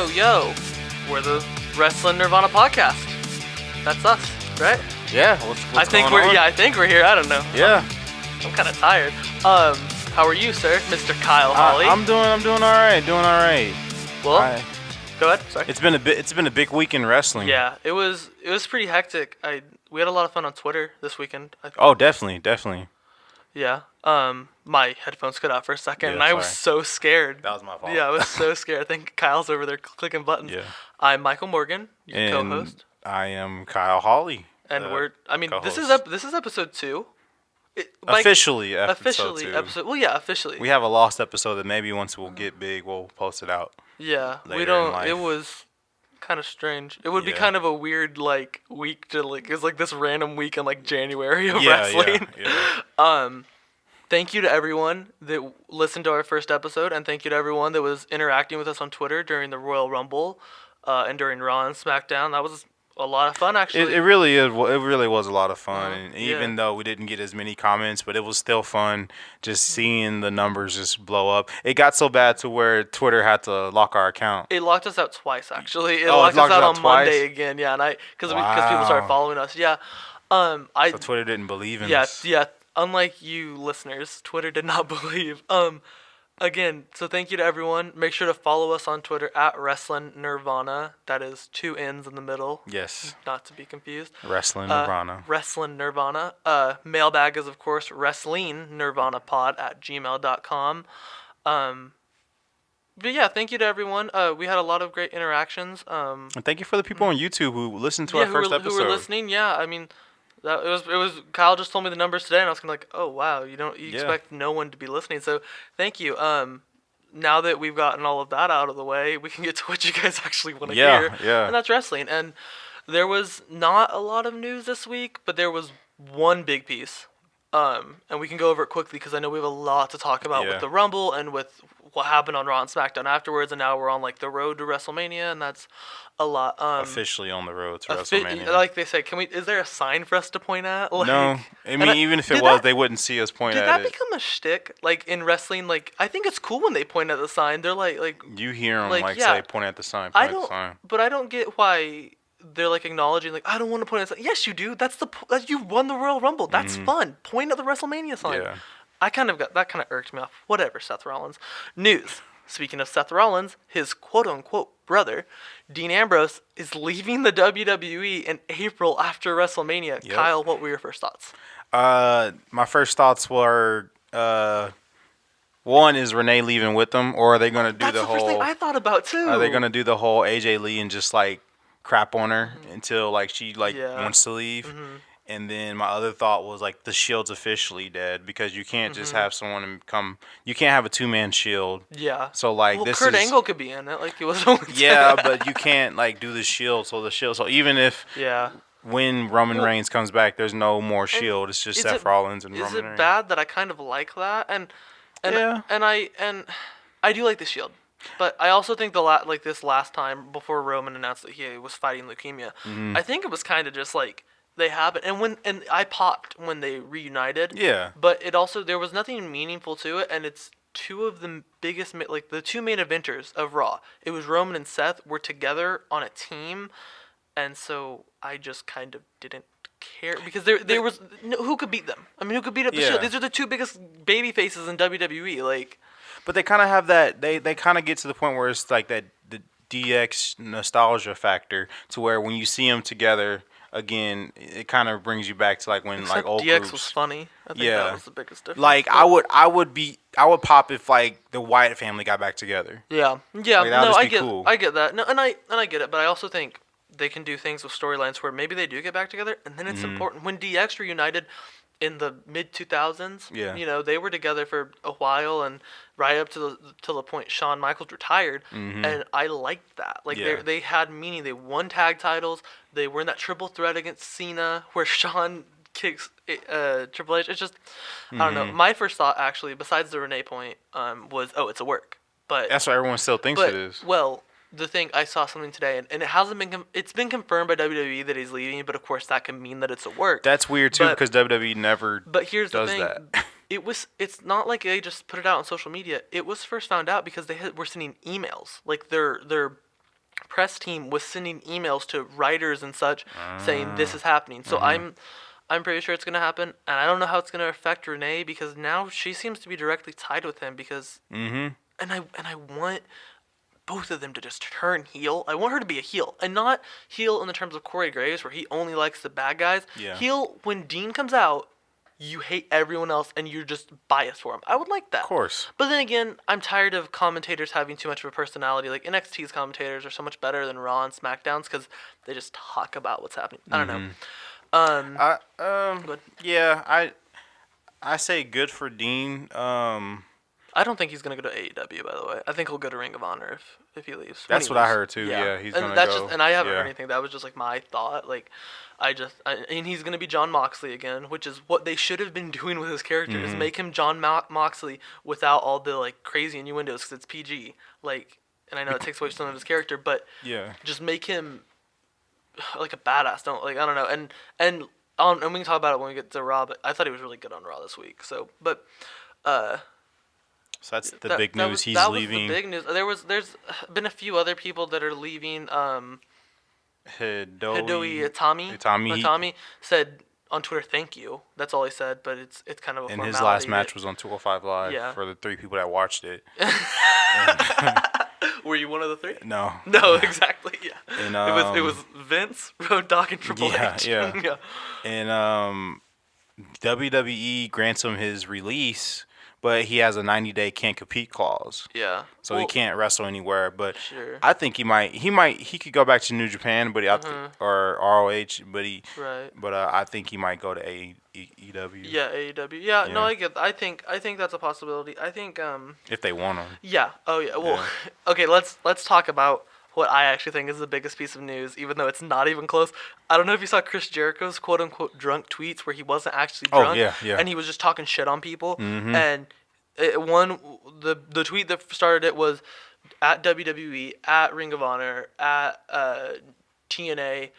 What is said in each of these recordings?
Yo, we're the Wrestling Nirvana podcast. That's us, right? Yeah, what's I think going on? I think we're here. I don't know. Yeah. I'm kind of tired. How are you, sir, Mr. Kyle Hawley? I'm doing all right. Well, go ahead. Sorry. It's been a big week in wrestling. Yeah, it was pretty hectic. We had a lot of fun on Twitter this weekend. Oh, definitely. Yeah. My headphones cut out for a second, Yeah, and I was sorry. so scared. That was my fault. Yeah, I was so scared. I think Kyle's over there clicking buttons. Yeah. I'm Michael Morgan, your And co-host, I am Kyle Hawley. and this is co-host. this is episode 2. Officially Officially, 2. episode. Well, yeah, officially. We have a lost episode that maybe once we'll get big, we'll post it out. Yeah, we later don't. in life. It was kind of strange. It would be Yeah. kind of a weird week to It's like this random week in January of Yeah, wrestling. yeah. Thank you to everyone that listened to our first episode, and thank you to everyone that was interacting with us on Twitter during the Royal Rumble, and during Raw and Smackdown. That was a lot of fun, actually. It really is. It really was a lot of fun, and Yeah. even though we didn't get as many comments, but it was still fun just seeing the numbers just blow up. It got so bad to where Twitter had to lock our account. It locked us out twice, actually. It Oh, locked it locked us out us on out Monday twice? again. Yeah, and because people started Wow. following us. Yeah. So Twitter didn't believe in us. Yeah. Unlike you listeners, Twitter did not believe. Again, so thank you to everyone. Make sure to follow us on Twitter at Wrestling Nirvana. That is 2 N's in the middle, Yes. not to be confused. Wrestling Nirvana. Wrestling Nirvana. Mailbag is, of course, wrestlingnirvanapod@gmail.com. But yeah, thank you to everyone. We had a lot of great interactions. And thank you for the people on YouTube who listened to Yeah, our first episode. who were listening. Yeah, I mean, it was. Kyle just told me the numbers today, and I was kind of like, oh wow, you Yeah. expect no one to be listening. So thank you. Now that we've gotten all of that out of the way, we can get to what you guys actually want to hear. Yeah. And that's wrestling. And there was not a lot of news this week, but there was one big piece. And we can go over it quickly because I know we have a lot to talk about Yeah. with the Rumble and with what happened on Raw and Smackdown afterwards. And now we're on the road to WrestleMania, and that's a lot. Officially on the road to WrestleMania. Like they say, is there a sign for us to point at? No. I mean, even if it did was, that- they wouldn't see us point Did at that it. become a shtick? In wrestling, I think it's cool when they point at the sign. They're like You hear them yeah. say, point at the sign, I point at the don't, sign. but I don't get why they're acknowledging I don't want to point at the sign. Yes, you do. That's you won the Royal Rumble. That's fun. Point at the WrestleMania sign. Yeah. That kind of irked me off. Whatever, Seth Rollins. News. Speaking of Seth Rollins, his quote-unquote brother, Dean Ambrose, is leaving the WWE in April after WrestleMania. Yep. Kyle, what were your first thoughts? My first thoughts were, one, is Renee leaving with them, or are they going to do That's the the first whole... thing I thought about, too. Are they going to do the whole AJ Lee and just, crap on her until, she, Yeah. wants to leave? And then my other thought was, the Shield's officially dead because you can't just have someone come... You can't have a two-man Shield. Yeah. So, well, Kurt Angle could be in it, he was always Yeah, but you can't, do the Shield. So even if... Yeah. When Roman Reigns comes back, there's no more Shield. It's just Seth Rollins and Is Roman it Reigns. bad that I kind of like that? And Yeah. I do like the Shield, but I also think this last time before Roman announced that he was fighting leukemia, I think it was kind of just they happened, and I popped when they reunited. Yeah. But it also there was nothing meaningful to it, and it's two of the biggest the two main eventers of Raw. It was Roman and Seth were together on a team, and so I just kind of didn't care because there was who could beat them. I mean, who could beat up the Yeah. Shield? These are the two biggest baby faces in WWE. But they kind of have that. They kind of get to the point where it's the DX nostalgia factor to where when you see them together again, it kind of brings you back to when Except old DX groups. was funny. I think Yeah. that was the biggest difference. I would pop if the Wyatt family got back together. Yeah. that would No, just I be get cool. I get that. No, and I get it, but I also think they can do things with storylines where maybe they do get back together, and then it's important when DX reunited in the mid 2000s. Yeah. They were together for a while, and right up to the point Shawn Michaels retired, and I liked that. Yeah. They had meaning. They won tag titles. They were in that triple threat against Cena where Shawn kicks Triple H. It's just I don't know. My first thought actually, besides the Renee point, was it's a work, but That's what everyone still thinks it is. well. The thing I saw something today, and it hasn't been. It's been confirmed by WWE that he's leaving, but of course that can mean that it's a work. That's weird too But- because WWE never. But here's the does thing: that. it's not like they just put it out on social media. It was first found out because were sending emails, their press team was sending emails to writers and such saying this is happening. So I'm pretty sure it's gonna happen, and I don't know how it's gonna affect Renee because now she seems to be directly tied with him because and I want both of them to just turn heel. I want her to be a heel, and not heel in the terms of Corey Graves where he only likes the bad guys. Yeah. Heel when Dean comes out, you hate everyone else and you're just biased for him. I would like that. Of course. But then again, I'm tired of commentators having too much of a personality. Like NXT's commentators are so much better than Raw and Smackdowns because they just talk about what's happening. I don't know. Yeah, I say good for Dean. I don't think he's gonna go to AEW. By the way, I think he'll go to Ring of Honor if he leaves. That's what I heard too. Yeah, he's gonna go. And I haven't heard anything. That was just like my thought. Like, and he's gonna be John Moxley again, which is what they should have been doing with his character. Is make him John Moxley without all the like crazy innuendos because it's PG. Like, and I know it takes away some of his character, but just make him like a badass. I don't know. And we can talk about it when we get to Raw. But I thought he was really good on Raw this week. So, but. So that's the big news. He's leaving. That was the big news. There's been a few other people that are leaving. Hideo Itami said on Twitter, "Thank you." That's all he said, but it's kind of a formality. And his last match was on 205 Live for the 3 people that watched it. Were you one of the 3? No. No, exactly. Yeah. And, it was Vince, Road Dogg, and Triple H. Yeah. And WWE grants him his release. But he has a 90-day can't compete clause. Yeah. So he can't wrestle anywhere. But I think he could go back to New Japan, but or ROH, but I think he might go to AEW. Yeah, AEW. Yeah, no, I get. I think that's a possibility. I think if they want him. Yeah. Oh yeah. Well, okay. Let's talk about what I actually think is the biggest piece of news, even though it's not even close. I don't know if you saw Chris Jericho's quote-unquote drunk tweets where he wasn't actually drunk. Oh, yeah. And he was just talking shit on people. And the tweet that started it was at WWE, at Ring of Honor, at TNA.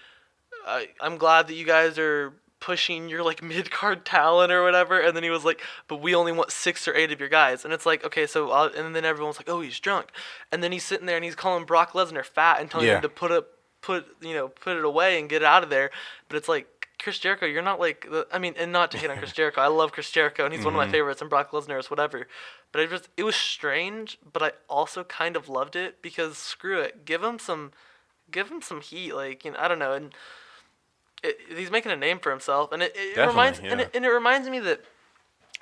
I'm glad that you guys are pushing your like mid-card talent or whatever, and then he was like, but we only want 6 or 8 of your guys, and it's like, okay, so and then everyone's like, oh, he's drunk, and then he's sitting there and he's calling Brock Lesnar fat and telling him to put it away and get it out of there, but it's like, Chris Jericho, you're not like, and not to hate on Chris Jericho, I love Chris Jericho and he's one of my favorites, and Brock Lesnar is whatever, but it was strange, but I also kind of loved it because screw it, give him some heat, like, I don't know, and he's making a name for himself, and it reminds me that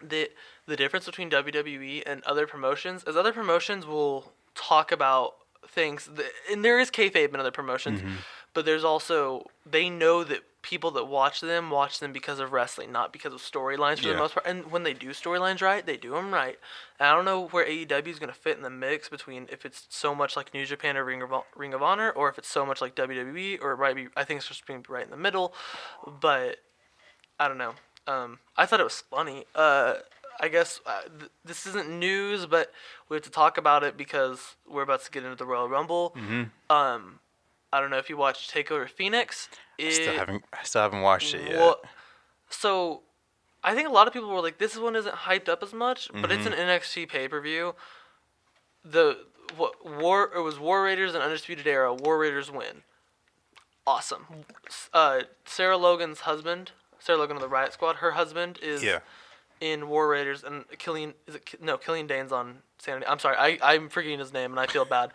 the difference between WWE and other promotions is other promotions will talk about things, and there is kayfabe in other promotions, but there's also, they know that people that watch them because of wrestling, not because of storylines for the most part. And when they do storylines right, they do them right. And I don't know where AEW is going to fit in the mix between if it's so much like New Japan or Ring of Honor, or if it's so much like WWE, or it might be, I think it's just being right in the middle. But I don't know. I thought it was funny. I guess this isn't news, but we have to talk about it because we're about to get into the Royal Rumble. I don't know if you watched Takeover Phoenix. I still haven't watched it yet. Well, so I think a lot of people were like, this one isn't hyped up as much, but it's an NXT pay-per-view. It was War Raiders and Undisputed Era. War Raiders win. Awesome. Sarah Logan's husband, Sarah Logan of the Riot Squad, her husband is in War Raiders, and Killian Dane's on Sanity. I'm sorry, I'm forgetting his name, and I feel bad.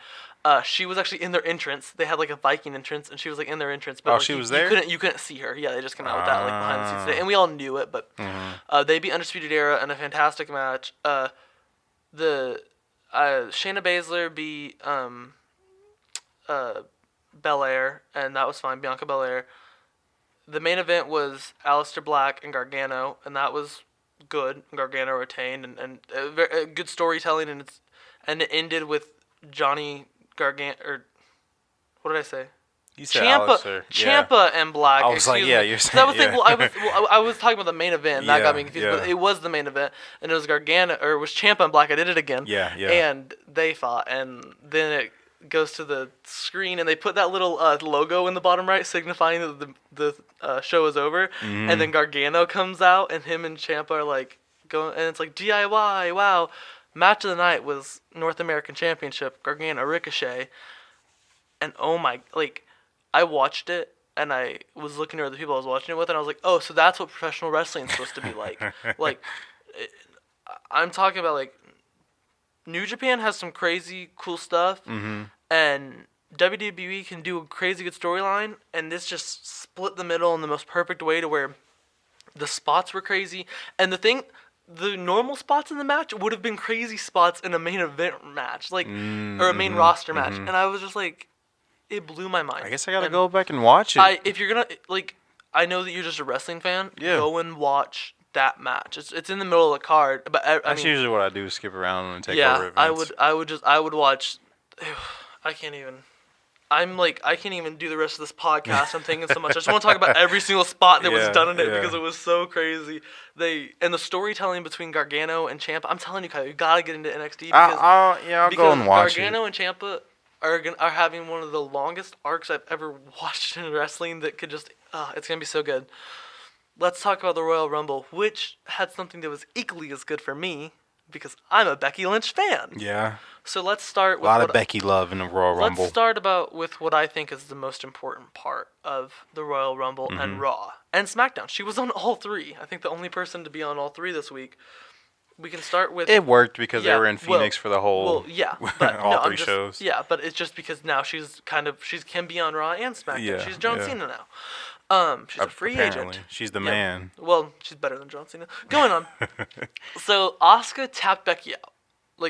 She was actually in their entrance. They had like a Viking entrance, and she was like in their entrance. But she was there? You couldn't see her. Yeah, they just came out with that like behind the scenes today, and we all knew it. But they beat Undisputed Era in a fantastic match. Shayna Baszler beat Belair, and that was fine. Bianca Belair. The main event was Aleister Black and Gargano, and that was good. Gargano retained, and good storytelling, and it ended with Johnny Gargano, or what did I say? You said Ciampa and Black. I was like, you're saying. So I was thinking, I was talking about the main event, and that got me confused. But it was the main event, and it was Gargano, or it was Ciampa and Black. I did it again. And they fought, and then it goes to the screen, and they put that little logo in the bottom right, signifying that the show is over. And then Gargano comes out, and him and Ciampa are like going, and it's like DIY. Wow. Match of the night was North American Championship, Gargano Ricochet. and oh my, like, I watched it and I was looking at the people I was watching it with, and I was like, oh, so that's what professional wrestling is supposed to be like. Like, I'm talking about, like, New Japan has some crazy cool stuff, and WWE can do a crazy good storyline, and this just split the middle in the most perfect way to where the spots were crazy, and the normal spots in the match would have been crazy spots in a main event match, like, or a main roster match, and I was just like, it blew my mind. I guess I gotta go back and watch it. If you're gonna, like, I know that you're just a wrestling fan. Yeah. Go and watch that match. It's in the middle of the card, but that's usually what I do: skip around and take over events. I would watch. I can't even. I can't even do the rest of this podcast. I'm thinking so much. I just want to talk about every single spot that was done in it because it was so crazy. And the storytelling between Gargano and Ciampa. I'm telling you, Kyle, you gotta get into NXT because I'll go and watch Gargano and Ciampa are having one of the longest arcs I've ever watched in wrestling. That could just it's gonna be so good. Let's talk about the Royal Rumble, which had something that was equally as good for me because I'm a Becky Lynch fan. Yeah. So let's start with a lot of Becky love in the Royal Rumble. Let's start with what I think is the most important part of the Royal Rumble and Raw and SmackDown. She was on all three. I think the only person to be on all three this week. We can start with... It worked because they were in Phoenix for the whole... Well, yeah. But all three shows. Yeah, but it's just because now she can be on Raw and SmackDown. Yeah, she's John Cena now. She's a free agent. She's the man. Well, she's better than John Cena. Going on. So Asuka tapped Becky out.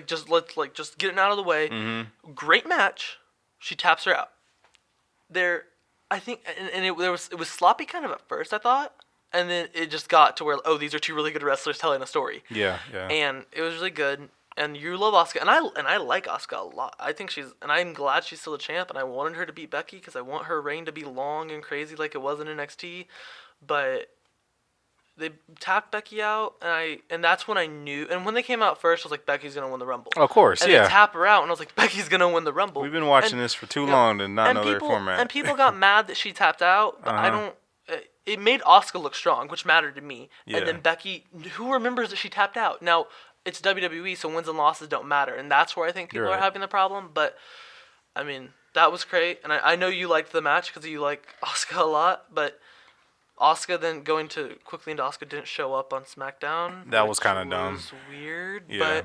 Just get it out of the way. Great match. She taps her out. I think, and it was sloppy kind of at first, I thought, and then it just got to where these are two really good wrestlers telling a story. Yeah. And it was really good. And you love Asuka, and I like Asuka a lot. I think and I'm glad she's still a champ, and I wanted her to beat Becky because I want her reign to be long and crazy like it was in NXT, but they tapped Becky out, and that's when I knew. And when they came out first, I was like, Becky's gonna win the Rumble. Of course, and yeah. They tap her out, and I was like, Becky's gonna win the Rumble. We've been watching this for too long to not know their format. And people got mad that she tapped out, but I don't. It made Asuka look strong, which mattered to me. Yeah. And then Becky, who remembers that she tapped out? Now it's WWE, so wins and losses don't matter, and that's where I think people are having the problem. But I mean, that was great, and I know you liked the match because you like Asuka a lot, but. Asuka then going quickly into Asuka didn't show up on SmackDown. That was kind of dumb. It was weird, yeah.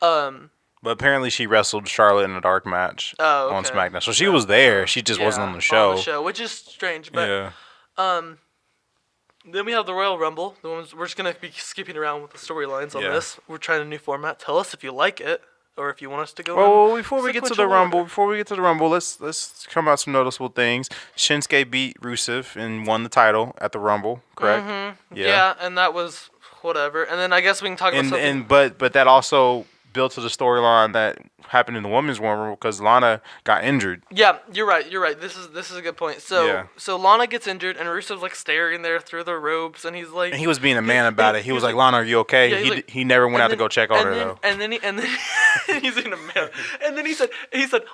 But apparently she wrestled Charlotte in a dark match on SmackDown, so she was there. She just wasn't on the show. Which is strange. But then we have the Royal Rumble. We're just gonna be skipping around with the storylines on this. We're trying a new format. Tell us if you like it. Or if you want us to go. Well, before we get to the Rumble, let's come out some noticeable things. Shinsuke beat Rusev and won the title at the Rumble, correct? Yeah, and that was whatever. And then I guess we can talk about something. But that also built to the storyline that happened in the women's Rumble because Lana got injured. Yeah, you're right. This is a good point. So Lana gets injured and Rusev's like staring there through the ropes and he's like. And he was being a man about it. He was like, Lana, are you okay? Yeah, he never went out to go check on her though. And then he's in a man. And then he said,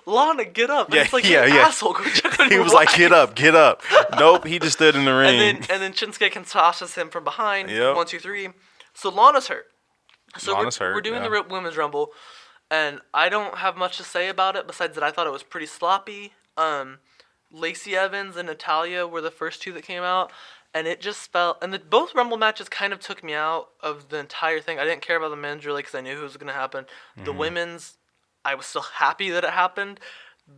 Lana, get up. And it's like, asshole, go check on her. He was like, get up. Nope, he just stood in the ring. And then Shinsuke consashes him from behind. Yep. 1, 2, 3. So Lana's hurt. So we're doing the Women's Rumble, and I don't have much to say about it besides that I thought it was pretty sloppy. Lacey Evans and Natalya were the first two that came out, and it just felt... And both Rumble matches kind of took me out of the entire thing. I didn't care about the men's really because I knew who was going to happen. The women's, I was still happy that it happened,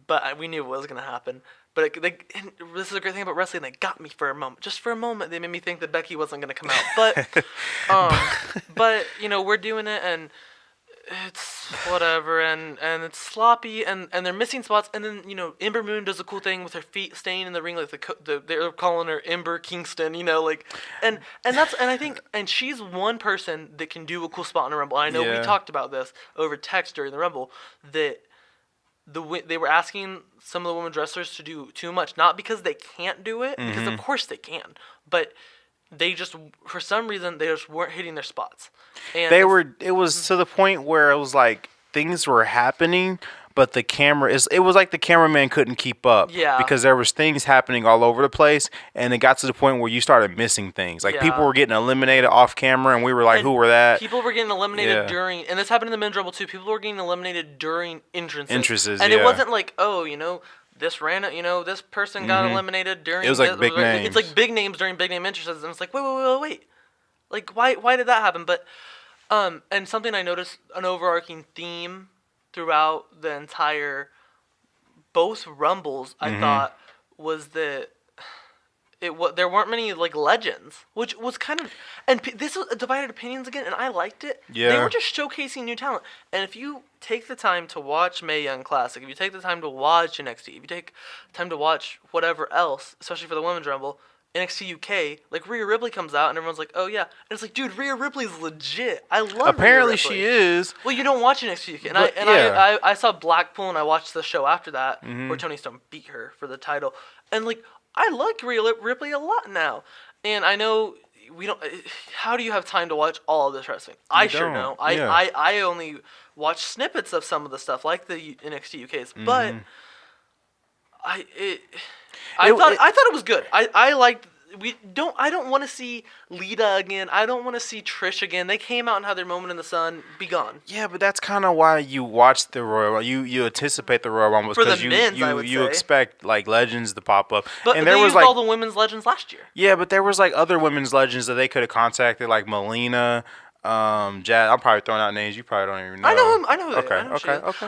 but we knew it was going to happen. But this is a great thing about wrestling. They got me for a moment. Just for a moment, they made me think that Becky wasn't going to come out. But we're doing it, and it's whatever, and it's sloppy, and they're missing spots. And then Ember Moon does a cool thing with her feet staying in the ring, like they're calling her Ember Kingston. And I think she's one person that can do a cool spot in a Rumble. And I know we talked about this over text during the Rumble that. They were asking some of the women's wrestlers to do too much, not because they can't do it, because of course they can, but they just, for some reason, they just weren't hitting their spots. And it was to the point where it was like things were happening, but the camera it was like the cameraman couldn't keep up. Yeah. Because there was things happening all over the place, and it got to the point where you started missing things. Like people were getting eliminated off camera, and we were like, who were that? People were getting eliminated during, and this happened in the men's Rumble too. People were getting eliminated during entrances. Entrances, and it wasn't like, this random, this person got eliminated during. It was like big names. It's like big names during big name entrances, and it's like wait. Like why did that happen? But and something I noticed, an overarching theme throughout the entire both Rumbles, I thought, was that there weren't many like legends, which was kind of, and this was divided opinions again, and I liked it. Yeah. They were just showcasing new talent, and if you take the time to watch Mae Young Classic, if you take the time to watch NXT, if you take time to watch whatever else, especially for the Women's Rumble, NXT UK, like Rhea Ripley comes out and everyone's like, oh yeah, and it's like, dude, Rhea Ripley's legit. I love. Apparently Rhea Ripley. she is. Well, you don't watch NXT UK, and but, I saw Blackpool, and I watched the show after that where Toni Storm beat her for the title, and like I like Rhea Ripley a lot now, and I know we don't. How do you have time to watch all of this wrestling? I sure don't. I only watch snippets of some of the stuff like the NXT UK's, but I thought it was good. I liked. I don't want to see Lita again. I don't want to see Trish again. They came out and had their moment in the sun. Be gone. Yeah, but that's kind of why you watch the Royal. You anticipate the Royal Rumble because you expect like legends to pop up. But and they there was used all the women's legends last year. Yeah, but there was like other women's legends that they could have contacted, like Melina. Jazz. I'm probably throwing out names you probably don't even know. I know him. I know. Okay.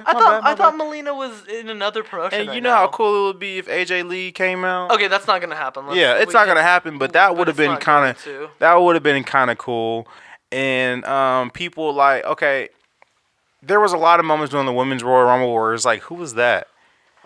I thought Melina was in another promotion. And you know how cool it would be if AJ Lee came out. Okay, that's not gonna happen. It's not gonna happen. But that would have been kind of cool. And people like there was a lot of moments during the Women's Royal Rumble where it's like, who was that?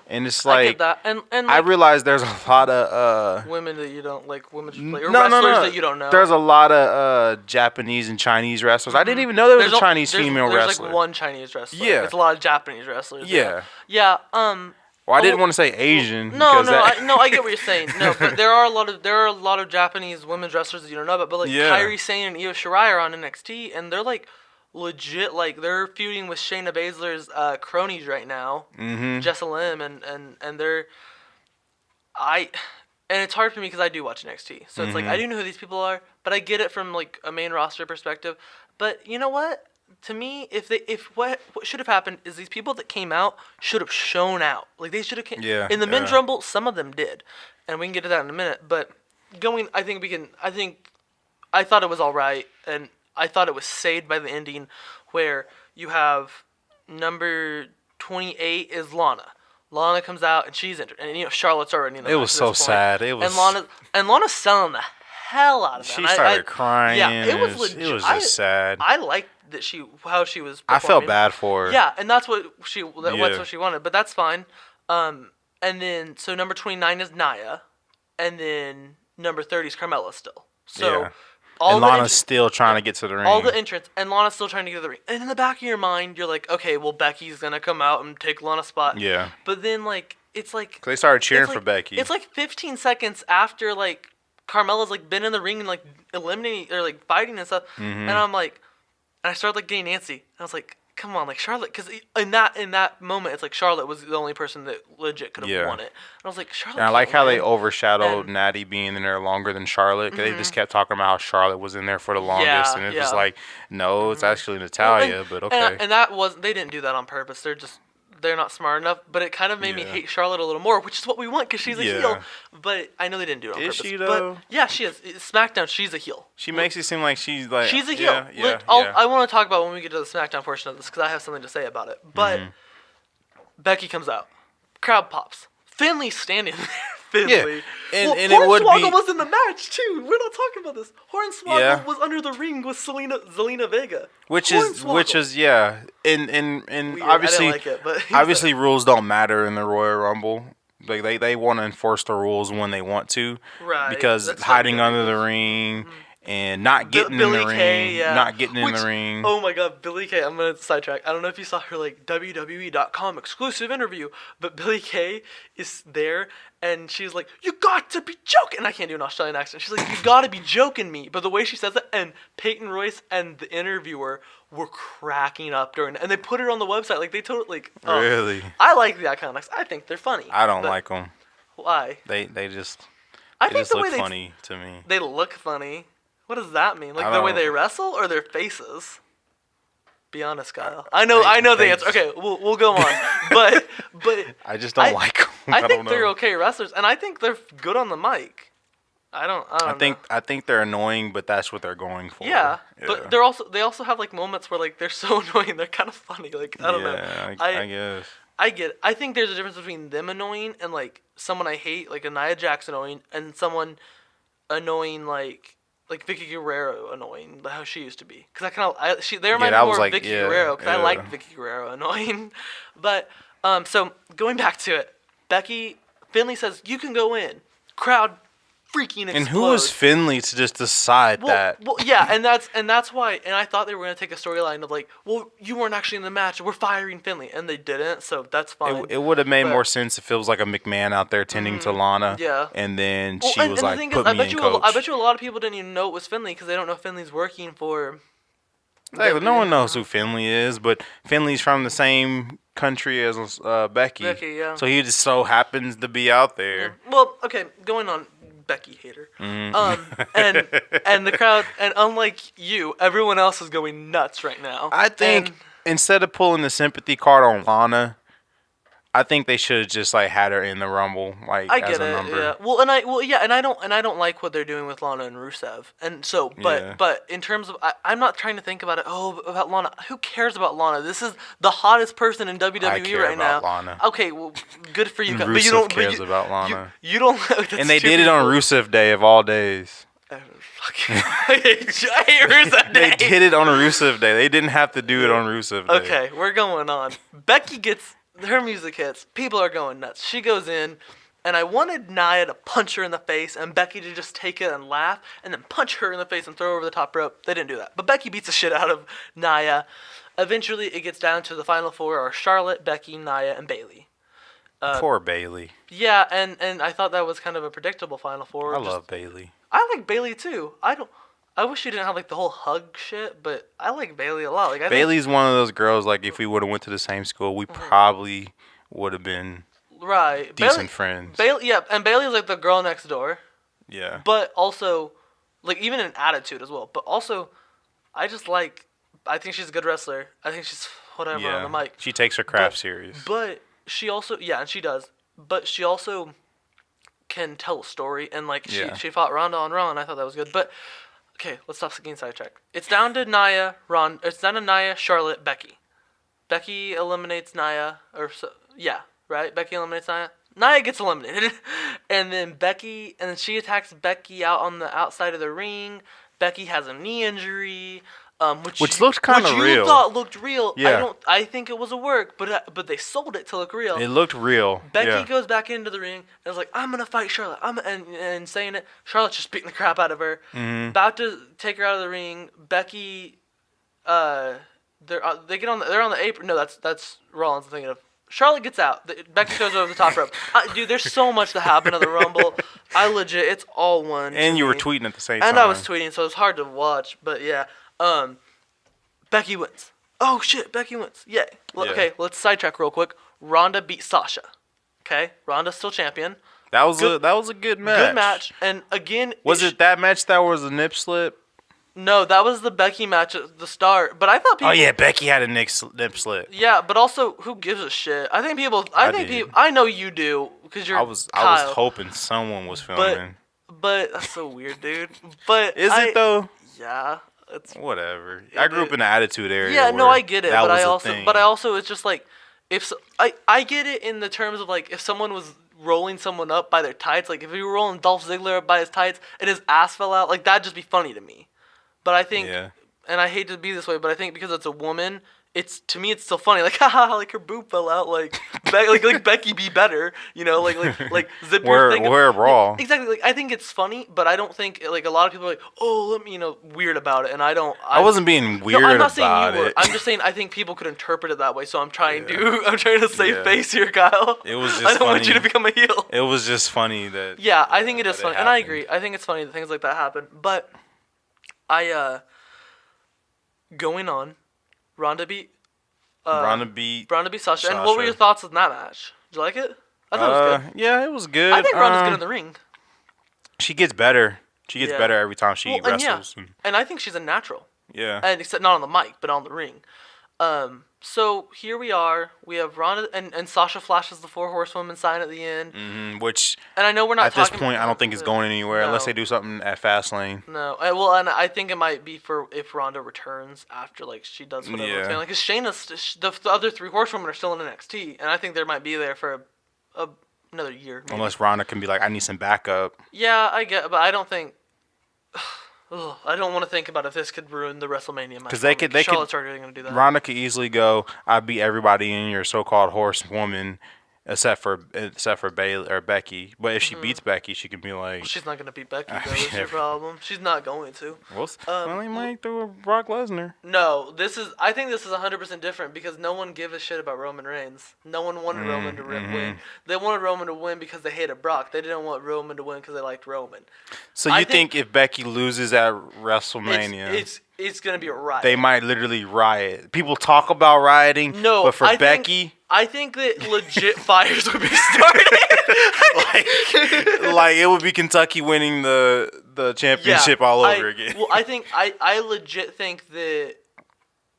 And it's like, I get that. And like, I realize there's a lot of women that you don't like, women or wrestlers that you don't know. There's a lot of Japanese and Chinese wrestlers. I didn't even know there was a Chinese female wrestler. There's like one Chinese wrestler. Yeah, it's a lot of Japanese wrestlers. Yeah. Well, I didn't want to say Asian. I get what you're saying. No, but there are a lot of Japanese women's wrestlers that you don't know about. But like Kairi Sane and Io Shirai are on NXT, and they're like legit, like they're feuding with Shayna Baszler's cronies right now, Jessa Lim, and they're and it's hard for me because I do watch NXT, so it's like I do know who these people are, but I get it from like a main roster perspective. But you know what? To me, if what should have happened is these people that came out should have shown out, like they should have in the men's rumble. Some of them did, and we can get to that in a minute. But I thought it was all right, and I thought it was saved by the ending where you have number 28 is Lana. Lana comes out and she's injured, and Charlotte's already in the match. It was so sad. It was and Lana's selling the hell out of it. She started crying. Yeah, it was legit. It was just sad. I liked that how she was performing. I felt bad for her. Yeah, and that's what she wanted, but that's fine. And then so number 29 is Nia, and then number 30 is Carmella still. So. And Lana's still trying to get to the ring. All the entrance, and Lana's still trying to get to the ring. And in the back of your mind, you're like, okay, well, Becky's going to come out and take Lana's spot. Yeah. But then, like, it's like... They started cheering for Becky. It's like 15 seconds after, like, Carmella's, like, been in the ring and, like, eliminating, or, like, fighting and stuff. And I'm like... And I started, like, getting antsy. And I was like, come on, like, Charlotte... Because in that moment, it's like Charlotte was the only person that legit could have won it. And I was like, Charlotte... And I like how they overshadowed Natty being in there longer than Charlotte. They just kept talking about how Charlotte was in there for the longest. And it was like, no, it's actually Natalya, but okay. And that wasn't... They didn't do that on purpose. They're not smart enough, but it kind of made me hate Charlotte a little more, which is what we want because she's a heel. But I know they didn't do it on purpose. Is she, though? But yeah, she is. SmackDown, she's a heel. She makes it seem like she's like... She's a heel. I want to talk about when we get to the SmackDown portion of this because I have something to say about it. But Becky comes out. Crowd pops. Finley's standing there. Finley. Yeah. And it would be... Hornswoggle was in the match, too. We're not talking about this. Hornswoggle was under the ring with Zelina Vega. Which is and obviously, I didn't like it, but obviously rules don't matter in the Royal Rumble. Like they want to enforce the rules when they want to, right? Because hiding under the ring and not getting in the ring, not getting in the ring. Oh my God, Billie Kay! I'm gonna sidetrack. I don't know if you saw her like WWE.com exclusive interview, but Billie Kay is there. And she's like, you got to be joking. And I can't do an Australian accent. She's like, you got to be joking me. But the way she says it, and Peyton Royce and the interviewer were cracking up during it. And they put it on the website. Like, they totally, like... Really? I like the Iconics. I think they're funny. I don't like them. Why? They just... I think just look funny to me. They look funny. What does that mean? Like, the way they wrestle or their faces? Be honest, Kyle. I know the answer. Okay, we'll go on. But I just don't like them. I think they're okay wrestlers, and I think they're good on the mic. I don't know. I think they're annoying, but that's what they're going for. Yeah, but they also have like moments where like they're so annoying, they're kind of funny. Like I don't know. I guess. I get it. I think there's a difference between them annoying and like someone I hate, like a Nia Jax annoying, and someone annoying like Vicky Guerrero annoying, like how she used to be. Because they remind me more of Vicky Guerrero because I like Vicky Guerrero annoying. But so going back to it, Finley says you can go in. Crowd freaking explodes. And who is Finley to just decide that? Well, yeah, and that's why. And I thought they were gonna take a storyline of like, well, you weren't actually in the match. We're firing Finley, and they didn't. So that's fine. It would have made more sense if it was like a McMahon out there tending to Lana. Yeah. And then she was like, "Put me in, coach." I bet you a lot of people didn't even know it was Finley because they don't know Finley's working for. Like, no one knows who Finley is, but Finley's from the same country as Becky. Becky, yeah. So he just so happens to be out there. Well, okay, going on. Becky hater. And the crowd, and unlike you, everyone else is going nuts right now. I think instead of pulling the sympathy card on Lana, I think they should have just like had her in the Rumble, like I get as a number. Yeah. Well, and I don't like what they're doing with Lana and Rusev, and so, but in terms of, I'm not trying to think about it. Oh, about Lana. Who cares about Lana? This is the hottest person in WWE I care right now. about Lana. Okay, well, good for you. Rusev but you don't cares about Lana. You don't. And they did it on Rusev Day of all days. I hate Rusev Day. They did it on Rusev Day. They didn't have to do it on Rusev Day. Okay, we're going on. Becky gets. Her music hits. People are going nuts. She goes in, and I wanted Nia to punch her in the face and Becky to just take it and laugh and then punch her in the face and throw her over the top rope. They didn't do that. But Becky beats the shit out of Nia. Eventually, it gets down to the final four are Charlotte, Becky, Nia, and Bayley. Poor Bayley. Yeah, and I thought that was kind of a predictable final four. I love Bayley. I like Bayley too. I wish she didn't have like the whole hug shit, but I like Bayley a lot. Like Bayley's one of those girls. Like if we would have went to the same school, we probably would have been decent friends. Bayley, yeah, and Bayley's like the girl next door. Yeah. But also, like even in attitude as well. But also, I think she's a good wrestler. I think she's whatever on the mic. She takes her craft serious. But she also, and she does. But she also can tell a story, and like she fought Ronda on Raw, and I thought that was good. But okay, let's stop getting sidetracked. It's down to Nia, Charlotte, Becky. Becky eliminates Nia, right? Becky eliminates Nia. Nia gets eliminated, and then she attacks Becky out on the outside of the ring. Becky has a knee injury, which looked kind of real. You thought looked real. Yeah. I think it was a work, but they sold it to look real. It looked real. Becky goes back into the ring and is like, "I'm gonna fight Charlotte." And saying it, Charlotte's just beating the crap out of her. Mm-hmm. About to take her out of the ring. Becky, they're on the apron. No, that's Rollins. I'm thinking of. Charlotte gets out. Becky goes over the top rope. Dude, there's so much to happen in the Rumble. It's all one. And you were tweeting at the same time. And I was tweeting, so it's hard to watch. But yeah. Becky wins. Oh shit, Becky wins. Yay. Okay, let's sidetrack real quick. Ronda beat Sasha. Okay, Ronda's still champion. That was a good match. Good match. And again, was it that match that was a nip slip? No, that was the Becky match at the start. But I thought people. Oh yeah, Becky had a nip slip. Yeah, but also, who gives a shit? I think people. I know you do because you're. I was hoping someone was filming. But that's so weird, dude. But is it though? Yeah. Whatever. I grew up in the Attitude Era. Yeah, no, I get it, but I also it's just like I get it in the terms of like if someone was rolling someone up by their tights, like if you were rolling Dolph Ziggler up by his tights and his ass fell out, like that'd just be funny to me. But I think, and I hate to be this way, but I think because it's a woman, to me it's still funny. Like haha, like her boob fell out, like Becky be better, like zip your thing. We're Raw. Like, exactly. Like I think it's funny, but I don't think like a lot of people are like, oh, let me, weird about it, and I don't. I wasn't being weird I'm not about saying you were. I'm just saying I think people could interpret it that way. So I'm trying to save face here, Kyle. It was just. I don't want you to become a heel. It was just funny that. Yeah, I think it is funny, and I agree. I think it's funny that things like that happen, but going on, Ronda beat Sasha. And what were your thoughts on that match? Did you like it? I thought it was good. Yeah, it was good. I think Ronda's good in the ring. She gets better. She gets better every time she wrestles. And I think she's a natural. Yeah. And except not on the mic, but on the ring. So here we are. We have Ronda and Sasha flashes the 4 Horsewomen sign at the end. Which, and I know we're not at this point, I don't think it's going anywhere unless they do something at Fastlane. No, and I think it might be for if Ronda returns after she does whatever. Yeah. Because Shayna's the other 3 Horsewomen are still in NXT, and I think they might be there for another year. Maybe. Unless Ronda can be like, I need some backup. Yeah, I get, but I don't think. I don't want to think about if this could ruin the WrestleMania match. Because Charlotte's already going to do that. Ronda could easily go, I beat everybody in your so-called horsewoman, except for Bayley or Becky. But if she beats Becky, she can be like... Well, she's not going to beat Becky, though. That's your problem. She's not going to. Well, he might throw a Brock Lesnar. No, I think this is 100% different because no one gives a shit about Roman Reigns. No one wanted Roman to win. They wanted Roman to win because they hated Brock. They didn't want Roman to win because they liked Roman. So you think if Becky loses at WrestleMania... It's going to be a riot. They might literally riot. People talk about rioting, but for Becky... I think that legit fires would be started. like it would be Kentucky winning the championship all over again. Well, I legit think that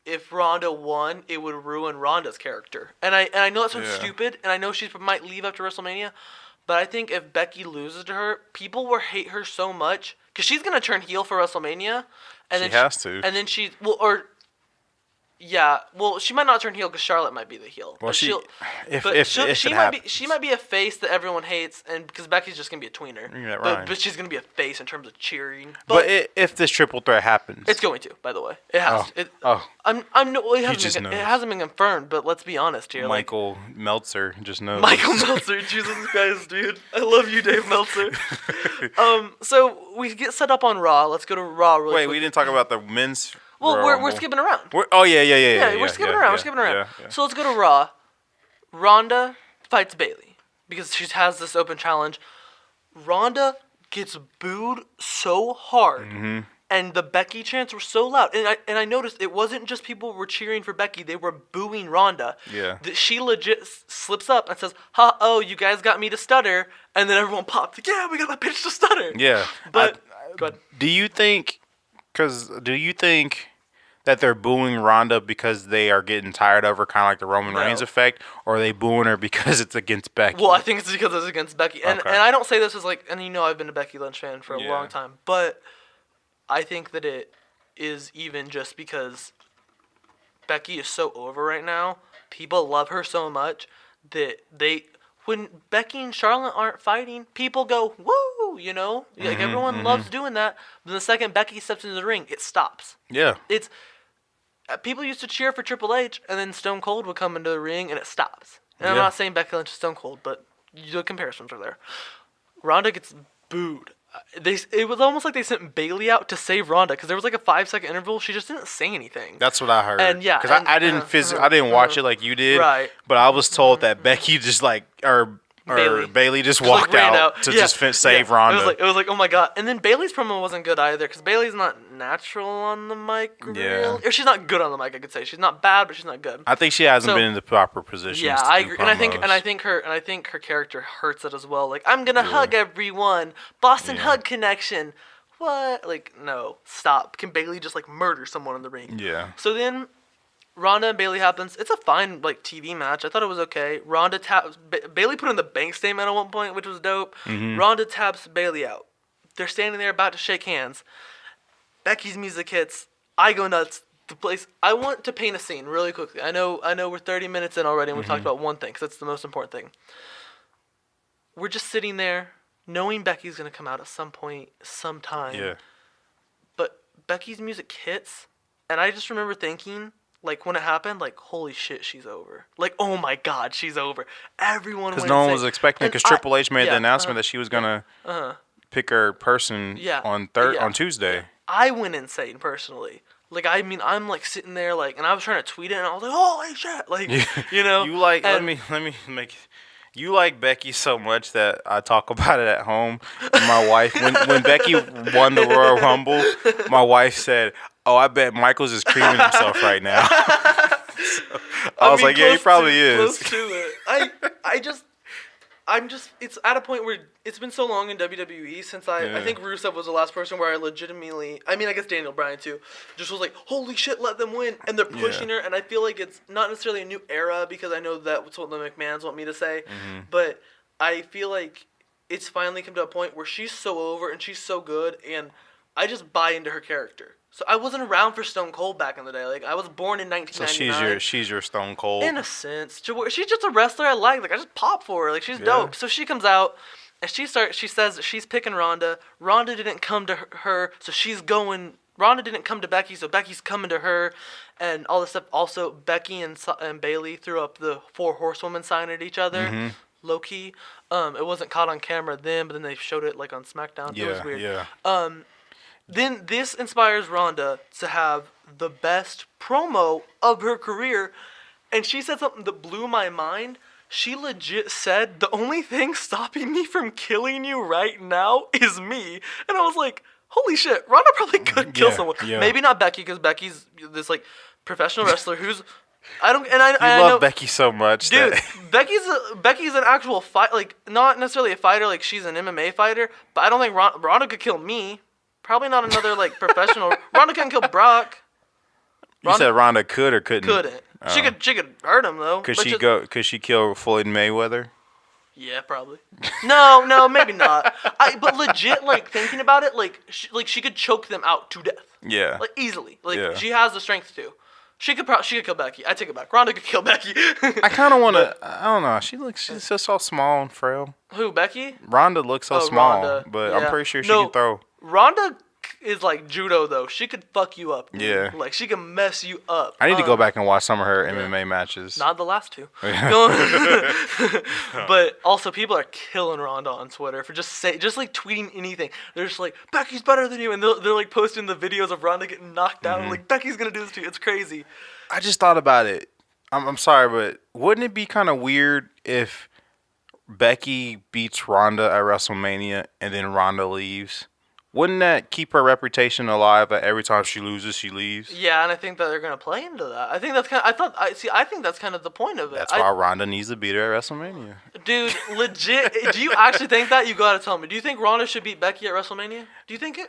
if Ronda won, it would ruin Ronda's character. And I know that sounds stupid, and I know she might leave after WrestleMania, but I think if Becky loses to her, people will hate her so much because she's gonna turn heel for WrestleMania, and she has to. And then she she might not turn heel because Charlotte might be the heel. Well, she might be a face that everyone hates, and because Becky's just gonna be a tweener. Yeah, right. But she's gonna be a face in terms of cheering. But if this triple threat happens, it's going to. By the way, it has. It hasn't been confirmed, but let's be honest here. Michael Meltzer just knows. Michael Meltzer, Jesus Christ, dude, I love you, Dave Meltzer. So we get set up on Raw. Let's go to Raw. Really quick. We didn't talk about the men's. Well, we're skipping around. We're skipping around. We're skipping around. So let's go to Raw. Ronda fights Bayley because she has this open challenge. Ronda gets booed so hard, and the Becky chants were so loud. And I noticed it wasn't just people were cheering for Becky; they were booing Ronda. Yeah. That she legit slips up and says, you guys got me to stutter," and then everyone popped. Like, yeah, we got that bitch to stutter. Yeah. But do you think that they're booing Ronda because they are getting tired of her, kind of like the Roman Reigns effect, or are they booing her because it's against Becky? Well, I think it's because it's against Becky. And I don't say this as and I've been a Becky Lynch fan for a long time, but I think that it is even just because Becky is so over right now. People love her so much that when Becky and Charlotte aren't fighting, people go, woo, everyone loves doing that. But the second Becky steps into the ring, it stops. Yeah. People used to cheer for Triple H, and then Stone Cold would come into the ring, and it stops. And I'm not saying Becky Lynch is Stone Cold, but the comparisons are there. Ronda gets booed. It was almost like they sent Bayley out to save Ronda because there was a 5-second interval. She just didn't say anything. That's what I heard. Because I didn't watch it like you did. Right. But I was told that Becky just Bayley just walked out to just save Ronda. It was like, oh my god. And then Bayley's promo wasn't good either because Bayley's not natural on the mic. Really. Or she's not good on the mic. I could say she's not bad, but she's not good. I think she hasn't been in the proper position. Yeah, I agree. And I think her character hurts it as well. Like, I'm gonna hug everyone. Boston hug connection. What? No, stop. Can Bayley just murder someone in the ring? Yeah. So then Ronda and Bayley happens. It's a fine TV match. I thought it was okay. Ronda taps Bayley put in the bank statement at one point, which was dope. Ronda taps Bayley out. They're standing there about to shake hands. Becky's music hits. I go nuts. The place. I want to paint a scene really quickly. I know we're 30 minutes in already, and we talked about one thing because that's the most important thing. We're just sitting there, knowing Becky's gonna come out at some point, sometime. Yeah. But Becky's music hits, and I just remember thinking. When it happened, holy shit, she's over. Oh my god, she's over. Everyone went because no one was expecting it because Triple H made the announcement that she was going to pick her person on Tuesday. I went insane, personally. I'm sitting there, and I was trying to tweet it, and I was like, holy shit. You like Becky so much that I talk about it at home. And my wife, when Becky won the Royal Rumble, my wife said, "Oh, I bet Michael's just creaming himself right now." I was like, "Yeah, he probably is." Close to it. it's at a point where it's been so long in WWE since I think Rusev was the last person where I legitimately, I mean, I guess Daniel Bryan too, just was like, holy shit, let them win. And they're pushing her, and I feel like it's not necessarily a new era because I know that's what the McMahons want me to say, but I feel like it's finally come to a point where she's so over and she's so good, and I just buy into her character. So I wasn't around for Stone Cold back in the day. Like, I was born in 1999. So she's your Stone Cold? In a sense. She's just a wrestler I like. Like, I just pop for her. Like, she's dope. So she comes out, and she says that she's picking Ronda. Ronda didn't come to her, so she's going... Ronda didn't come to Becky, so Becky's coming to her, and all this stuff. Also, Becky and Bayley threw up the 4 horsewomen sign at each other, low-key. It wasn't caught on camera then, but then they showed it, like, on SmackDown. It was weird. Yeah. Then this inspires Ronda to have the best promo of her career, and she said something that blew my mind. She legit said, the only thing stopping me from killing you right now is me. And I was like, holy shit, Ronda probably could kill someone. Yeah. Maybe not Becky, because Becky's this like professional wrestler who's... I love know, Becky so much, dude. Becky's an actual fight, like not necessarily a fighter, like she's an MMA fighter, but I don't think Ronda could kill me. Probably not another like professional. Ronda couldn't kill Brock. You said Ronda could or couldn't? Couldn't. She could hurt him though. Could she kill Floyd Mayweather? Yeah, probably. No, maybe not. But legit, like thinking about it, like she could choke them out to death. Yeah. Like easily. Like she has the strength to. She could kill Becky. I take it back. Ronda could kill Becky. I kind of want to. I don't know. She's just so small and frail. Who, Becky? Ronda looks so small, but I'm pretty sure she can throw. Ronda is like judo though. She could fuck you up. Dude. Yeah. Like she can mess you up. I need to go back and watch some of her MMA matches. Not the last 2. But also people are killing Ronda on Twitter for just like tweeting anything. They're just like, Becky's better than you, and they're like posting the videos of Ronda getting knocked out. Like, Becky's gonna do this to you. It's crazy. I just thought about it. I'm sorry, but wouldn't it be kind of weird if Becky beats Ronda at WrestleMania and then Ronda leaves? Wouldn't that keep her reputation alive that every time she loses, she leaves? Yeah, and I think that they're gonna play into that. I think that's kind of, I think that's kind of the point of it. That's why Ronda needs to beat her at WrestleMania. Dude, legit. Do you actually think that? You gotta tell me. Do you think Ronda should beat Becky at WrestleMania? Do you think it?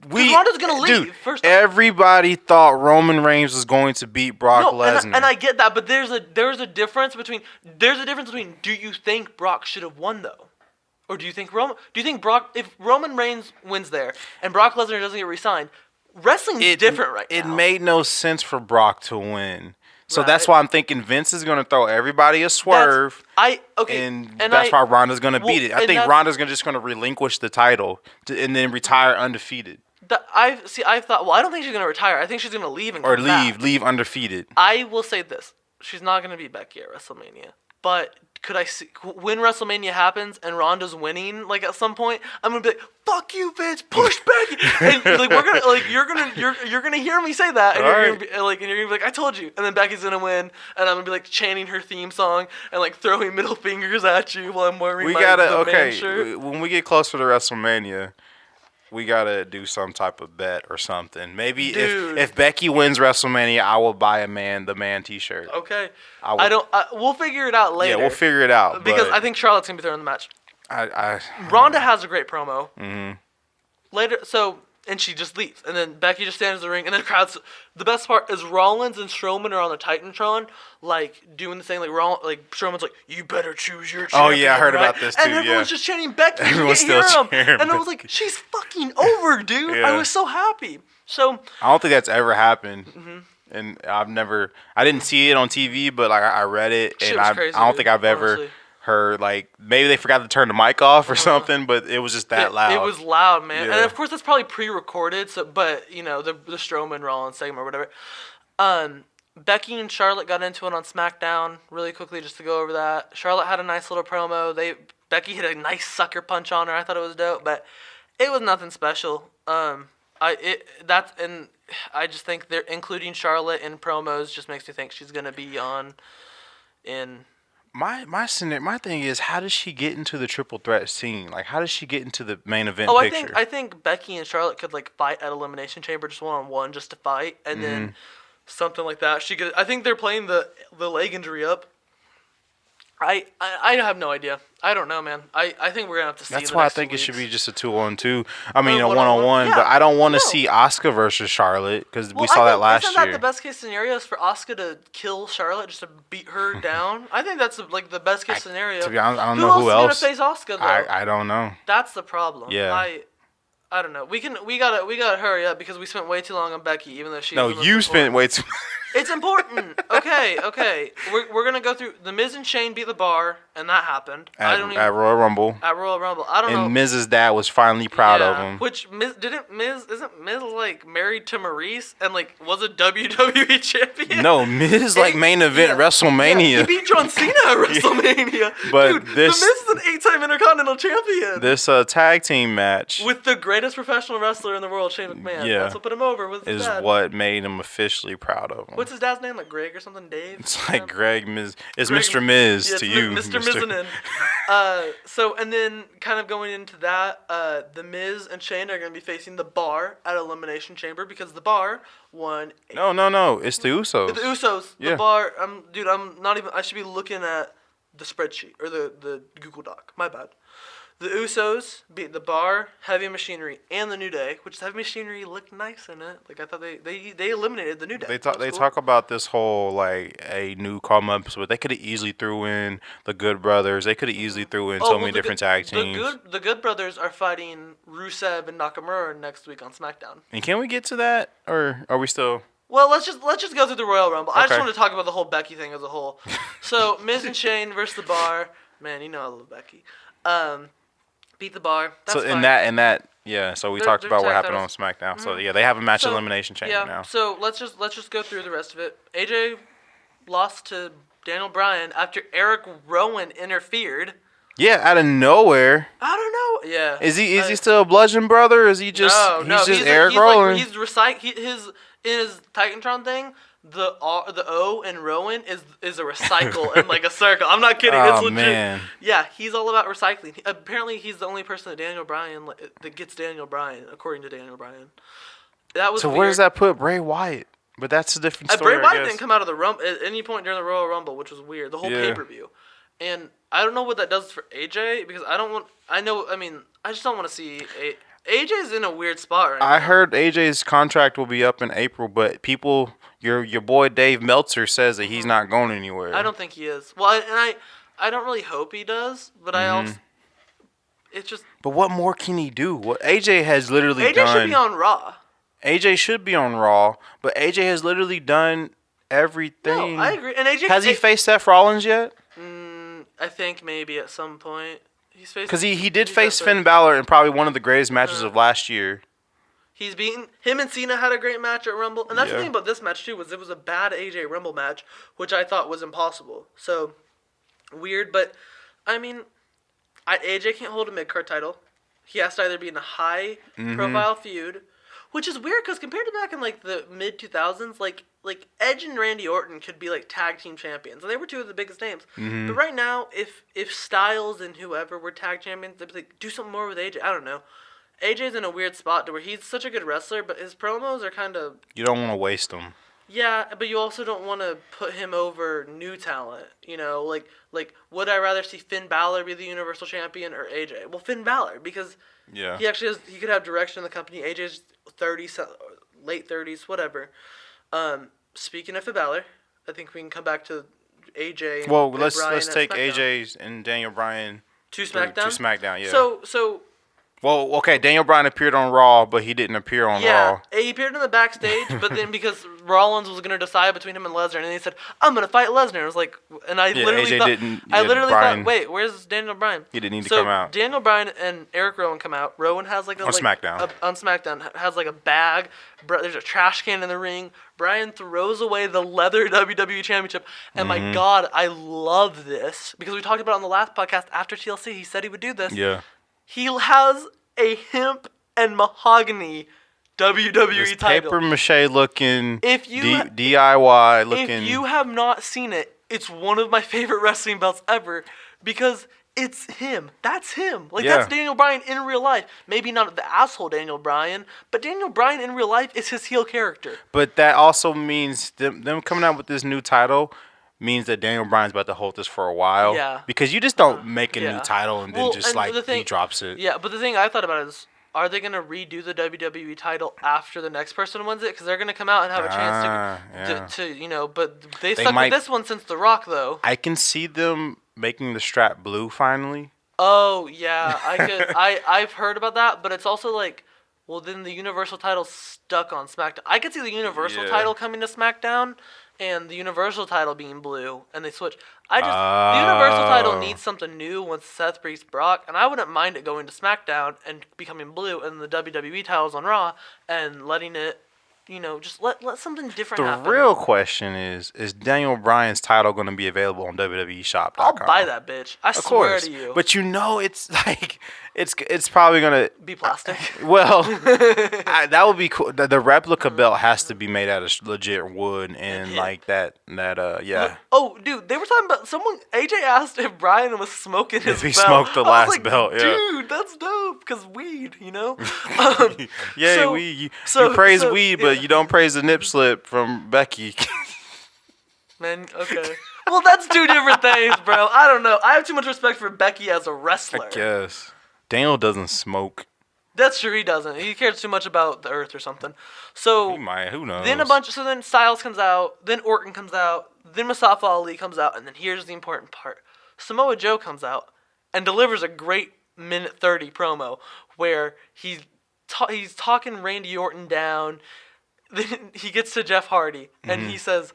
Ronda's gonna leave. Dude, first everybody thought Roman Reigns was going to beat Brock Lesnar, and I get that, but there's a difference between do you think Brock should have won though? Or do you think Brock, if Roman Reigns wins there and Brock Lesnar doesn't get re-signed, wrestling's different right now. It made no sense for Brock to win. So that's why I'm thinking Vince is going to throw everybody a swerve. And that's why Ronda's going to beat it. I think Ronda's just going to relinquish the title and then retire undefeated. I thought, I don't think she's going to retire. I think she's going to leave and come back. leave undefeated. I will say this. She's not going to beat Becky at WrestleMania. But could I see when WrestleMania happens and Ronda's winning, like at some point, I'm gonna be like, "Fuck you, Vince, push Becky," and like you're gonna hear me say that, and you're gonna be like, "I told you," and then Becky's gonna win, and I'm gonna be like chanting her theme song and like throwing middle fingers at you while I'm wearing my man shirt. When we get closer to WrestleMania, we gotta do some type of bet or something. Maybe if Becky wins WrestleMania, I will buy the man T-shirt. Okay. We'll figure it out later. Yeah, we'll figure it out. Because I think Charlotte's gonna be throwing the match. Ronda has a great promo. Mm-hmm. Later, and she just leaves, and then Becky just stands in the ring, and then the crowd's. The best part is Rollins and Strowman are on the Titantron, like doing the thing, like Strowman's like, "You better choose your champion." Oh yeah, I heard about this too. And everyone's just chanting Becky. Everyone's still cheering. And I was like, "She's fucking over, dude!" Yeah. I was so happy. So I don't think that's ever happened. Mm-hmm. And I didn't see it on TV, but like I read it, and I don't think I've ever heard, like, maybe they forgot to turn the mic off or something, but it was just that loud. It was loud, man. Yeah. And of course that's probably pre-recorded, but the Strowman Rollins segment or whatever. Becky and Charlotte got into it on SmackDown really quickly just to go over that. Charlotte had a nice little promo. Becky hit a nice sucker punch on her. I thought it was dope, but it was nothing special. I just think they're including Charlotte in promos just makes me think she's gonna be on in. My thing is, how does she get into the triple threat scene? Like, how does she get into the main event picture? I think Becky and Charlotte could like fight at Elimination Chamber just 1-on-1 just to fight, and then something like that. I think they're playing the leg injury up. I have no idea. I don't know, man. I think we're gonna have to see. That's why I think it should be just a 2-on-2. I mean, a 1-on-1. Yeah, but I don't want to see Asuka versus Charlotte because we saw that last year. Isn't that the best case scenario is for Asuka to kill Charlotte just to beat her down? I think that's like the best case scenario. To be honest, I don't know who else is gonna face Asuka though. I don't know. That's the problem. Yeah. I don't know. We gotta hurry up because we spent way too long on Becky, even though she. No, you spent way too. It's important. Okay. We're gonna go through the Miz and Shane beat the Bar, and that happened. At Royal Rumble. At Royal Rumble, I don't know. And Miz's dad was finally proud of him. Which isn't Miz like married to Maurice and like was a WWE champion? No, Miz like main event WrestleMania. Yeah, he beat John Cena at WrestleMania. But dude, the Miz is an 8-time Intercontinental Champion. This tag team match with the greatest professional wrestler in the world, Shane McMahon. Yeah, that's what put him over. With his dad. What made him officially proud of him. What's his dad's name? Like Greg or something? Dave? It's like Greg Miz. It's Greg, Mr. Miz to you. Mr. Mizanin. So, and then kind of going into that, the Miz and Shane are going to be facing the Bar at Elimination Chamber because the Bar won. No. It's the Usos. The Usos. Yeah. The Bar. I'm not even. I should be looking at the spreadsheet or the Google Doc. My bad. The Usos beat the Bar, Heavy Machinery, and the New Day, which Heavy Machinery looked nice in it. Like I thought they eliminated the New Day. They talk about this whole like a new come-up, but they could have easily threw in the Good Brothers. They could have easily threw in so many different tag teams. The Good Brothers are fighting Rusev and Nakamura next week on SmackDown. And can we get to that, or are we still? Well, let's just go through the Royal Rumble. Okay. I just want to talk about the whole Becky thing as a whole. So Miz and Shane versus the Bar. Man, you know I love Becky. Beat the Bar. That's fine. Yeah. So we talked about what happened on SmackDown. Mm-hmm. So yeah, they have a match elimination chamber now. So let's just go through the rest of it. AJ lost to Daniel Bryan after Eric Rowan interfered. Yeah, out of nowhere. I don't know. Yeah. Is he still a Bludgeon Brother? Or is he just he's just Eric Rowan? He's in his Titantron thing. The O in Rowan is a recycle and like a circle. I'm not kidding. It's legit. Man. Yeah, he's all about recycling. Apparently, he's the only person that gets Daniel Bryan, according to Daniel Bryan. That was so. Weird. Where does that put Bray Wyatt? But that's a different story. Bray Wyatt didn't come out of the Rumble at any point during the Royal Rumble, which was weird. The whole pay-per-view, and I don't know what that does for AJ because I just don't want to see AJ's in a weird spot right now. I heard AJ's contract will be up in April, but people. Your boy Dave Meltzer says that he's not going anywhere. I don't think he is. Well, I don't really hope he does, but I also it's just. But what more can he do? What AJ has literally done. AJ should be on Raw. AJ should be on Raw, but AJ has literally done everything. No, I agree. And AJ has he faced Seth Rollins yet? I think maybe at some point he's faced. Because he did face Finn Balor in probably one of the greatest matches of last year. He's beaten him and Cena had a great match at Rumble, and that's the thing about this match too was it was a bad AJ Rumble match, which I thought was impossible. So weird, but I mean, AJ can't hold a mid-card title. He has to either be in a high-profile feud, which is weird because compared to back in like the mid 2000s, like Edge and Randy Orton could be like tag team champions, and they were two of the biggest names. Mm-hmm. But right now, if Styles and whoever were tag champions, they'd be like, do something more with AJ. I don't know. AJ's in a weird spot to where he's such a good wrestler, but his promos are kind of... You don't want to waste them. Yeah, but you also don't want to put him over new talent. You know, like would I rather see Finn Balor be the Universal Champion or AJ? Well, Finn Balor, because he could have direction in the company. AJ's 30, late 30s, whatever. Speaking of Finn Balor, I think we can come back to AJ. Well, let's take AJ's and Daniel Bryan to SmackDown. To SmackDown, yeah. So. Well, okay, Daniel Bryan appeared on Raw, but he didn't appear on Raw. Yeah, he appeared in the backstage, but then because Rollins was going to decide between him and Lesnar, and then he said, I'm going to fight Lesnar. I was like, and I literally thought, wait, where's Daniel Bryan? He didn't need to come out. Daniel Bryan and Eric Rowan come out. Rowan has like on SmackDown. On SmackDown, has like a bag. There's a trash can in the ring. Bryan throws away the leather WWE Championship. And my God, I love this. Because we talked about it on the last podcast after TLC. He said he would do this. Yeah. He has a hemp and mahogany WWE title. Paper mache looking, DIY looking. If you have not seen it, it's one of my favorite wrestling belts ever because it's him. That's him. That's Daniel Bryan in real life. Maybe not the asshole Daniel Bryan, but Daniel Bryan in real life is his heel character. But that also means them coming out with this new title means that Daniel Bryan's about to hold this for a while. Yeah. Because you just don't make a new title and then he drops it. Yeah, but the thing I thought about is, are they going to redo the WWE title after the next person wins it? Because they're going to come out and have a chance to but they stuck with this one since The Rock, though. I can see them making the strap blue finally. Oh, yeah. I've heard about that, but it's also like, well, then the Universal title's stuck on SmackDown. I could see the Universal title coming to SmackDown and the Universal title being blue, and they switch. The Universal title needs something new once Seth beats Brock, and I wouldn't mind it going to SmackDown and becoming blue, and the WWE title's on Raw, and letting it, just let something different happen. The real question is Daniel Bryan's title going to be available on WWE Shop.com? I'll buy that bitch. I swear to you. But it's like, it's probably going to be plastic. Well, that would be cool. The replica belt has to be made out of legit wood and like that, yeah. Oh, dude, they were talking about AJ asked if Bryan was smoking his belt. If he smoked the last belt, yeah. Dude, that's dope, because weed, Yeah, weed. You praise weed, but you don't praise the nip slip from Becky. Man, okay. Well, that's two different things, bro. I don't know. I have too much respect for Becky as a wrestler. I guess. Daniel doesn't smoke. That's true, he doesn't. He cares too much about the earth or something. So he might, who knows? Then Styles comes out, then Orton comes out, then Mustafa Ali comes out, and then here's the important part. Samoa Joe comes out and delivers a great minute 30 promo where he's talking Randy Orton down. Then he gets to Jeff Hardy, and he says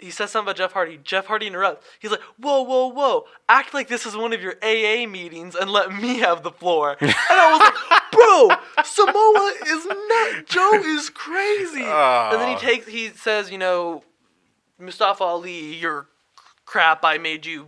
something about Jeff Hardy. Jeff Hardy interrupts. He's like, whoa, whoa, whoa. Act like this is one of your AA meetings and let me have the floor. And I was like, bro, Samoa is not. Joe is crazy. And then he says, Mustafa Ali, you're crap. I made you,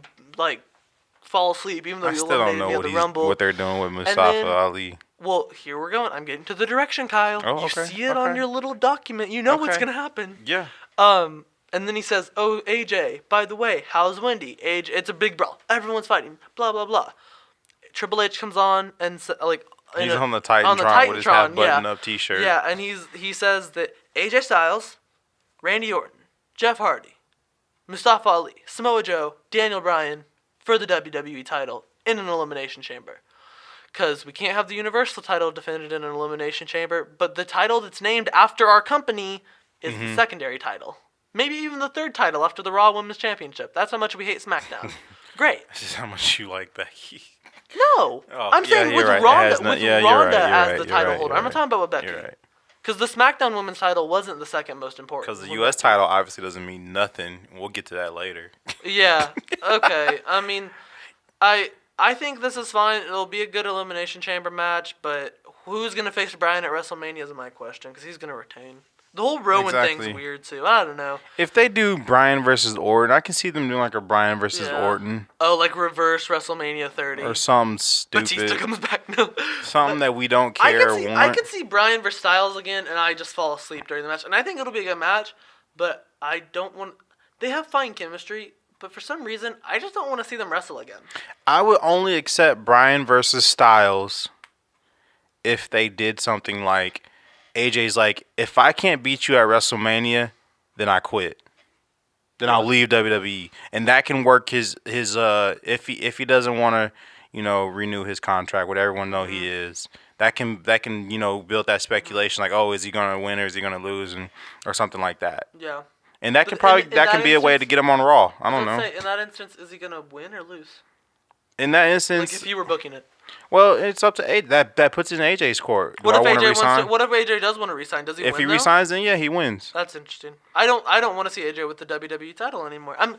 fall asleep even though you eliminated me at the Rumble. What they're doing with Mustafa Ali. Well, here we're going. I'm getting to the direction, Kyle. Oh, okay. You see it on your little document. You know what's going to happen. Yeah. And then he says, oh, AJ, by the way, how's Wendy? It's a big brawl. Everyone's fighting. Blah, blah, blah. Triple H comes on and, he's on the Titantron with his half button-up T-shirt. Yeah, and he says that AJ Styles, Randy Orton, Jeff Hardy, Mustafa Ali, Samoa Joe, Daniel Bryan for the WWE title in an Elimination Chamber. Because we can't have the Universal title defended in an Elimination Chamber, but the title that's named after our company is the secondary title. Maybe even the third title after the Raw Women's Championship. That's how much we hate SmackDown. Great. This is how much you like Becky. No. I'm saying with Ronda, as the title holder. I'm not talking about with Becky. You're right. Because the SmackDown Women's title wasn't the second most important. Because the U.S. title obviously doesn't mean nothing. We'll get to that later. Yeah. Okay. I mean, I think this is fine. It'll be a good Elimination Chamber match, but who's going to face Bryan at WrestleMania is my question, because he's going to retain. The whole Rowan thing's weird, too. I don't know. If they do Bryan versus Orton, I can see them doing like a Bryan versus Orton. Oh, like reverse WrestleMania 30. Or something stupid. Batista comes back, no. Something that we don't care or want. I could see Bryan versus Styles again, and I just fall asleep during the match. And I think it'll be a good match, but I don't want... They have fine chemistry, but for some reason, I just don't want to see them wrestle again. I would only accept Bryan versus Styles if they did something like... AJ's like, if I can't beat you at WrestleMania, then I quit. Then I'll leave WWE, and that can work his if he doesn't want to renew his contract, what everyone know he is. That can build that speculation like, oh, is he gonna win or is he gonna lose, or something like that. Yeah. And that can be a way to get him on Raw. I don't know. In that instance, is he gonna win or lose? In that instance, like if you were booking it. Well, it's up to AJ. That puts it in AJ's court. What if AJ does want to resign? Does he win? If he resigns, then yeah, he wins. That's interesting. I don't want to see AJ with the WWE title anymore. I'm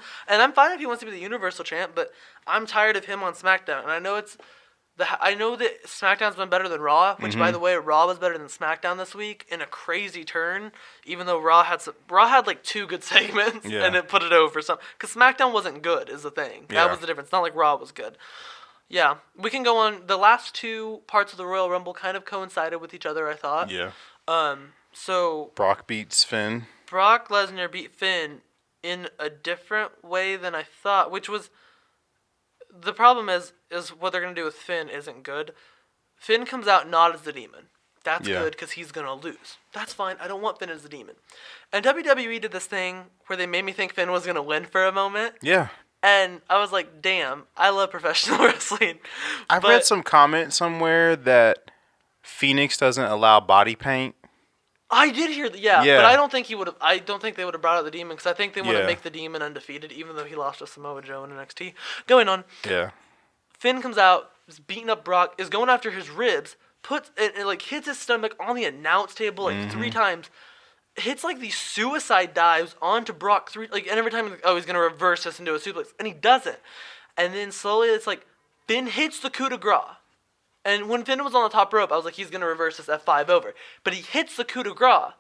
fine if he wants to be the Universal champ, but I'm tired of him on SmackDown. And I know that SmackDown's been better than Raw, which by the way, Raw was better than SmackDown this week in a crazy turn. Even though Raw had like 2 good segments and it put it over some because SmackDown wasn't good is the thing. That was the difference. It's not like Raw was good. Yeah, we can go on. The last 2 parts of the Royal Rumble kind of coincided with each other, I thought. Yeah. So Brock beats Finn. Brock Lesnar beat Finn in a different way than I thought, which was the problem is what they're going to do with Finn isn't good. Finn comes out not as the demon. That's good because he's going to lose. That's fine. I don't want Finn as the demon. And WWE did this thing where they made me think Finn was going to win for a moment. Yeah. And I was like, damn, I love professional wrestling. I've read some comment somewhere that Phoenix doesn't allow body paint. I did hear that, yeah. But I don't think he would have. I don't think they would have brought out the demon because I think they want to make the demon undefeated, even though he lost to Samoa Joe in NXT. Going on. Yeah. Finn comes out, is beating up Brock, is going after his ribs, puts it like hits his stomach on the announce table like 3 times, hits like these suicide dives onto Brock 3 and every time he's gonna reverse this into a suplex, and he doesn't. And then slowly it's like Finn hits the coup de grace. And when Finn was on the top rope, I was like, he's going to reverse this F5 over. But he hits the coup de grace.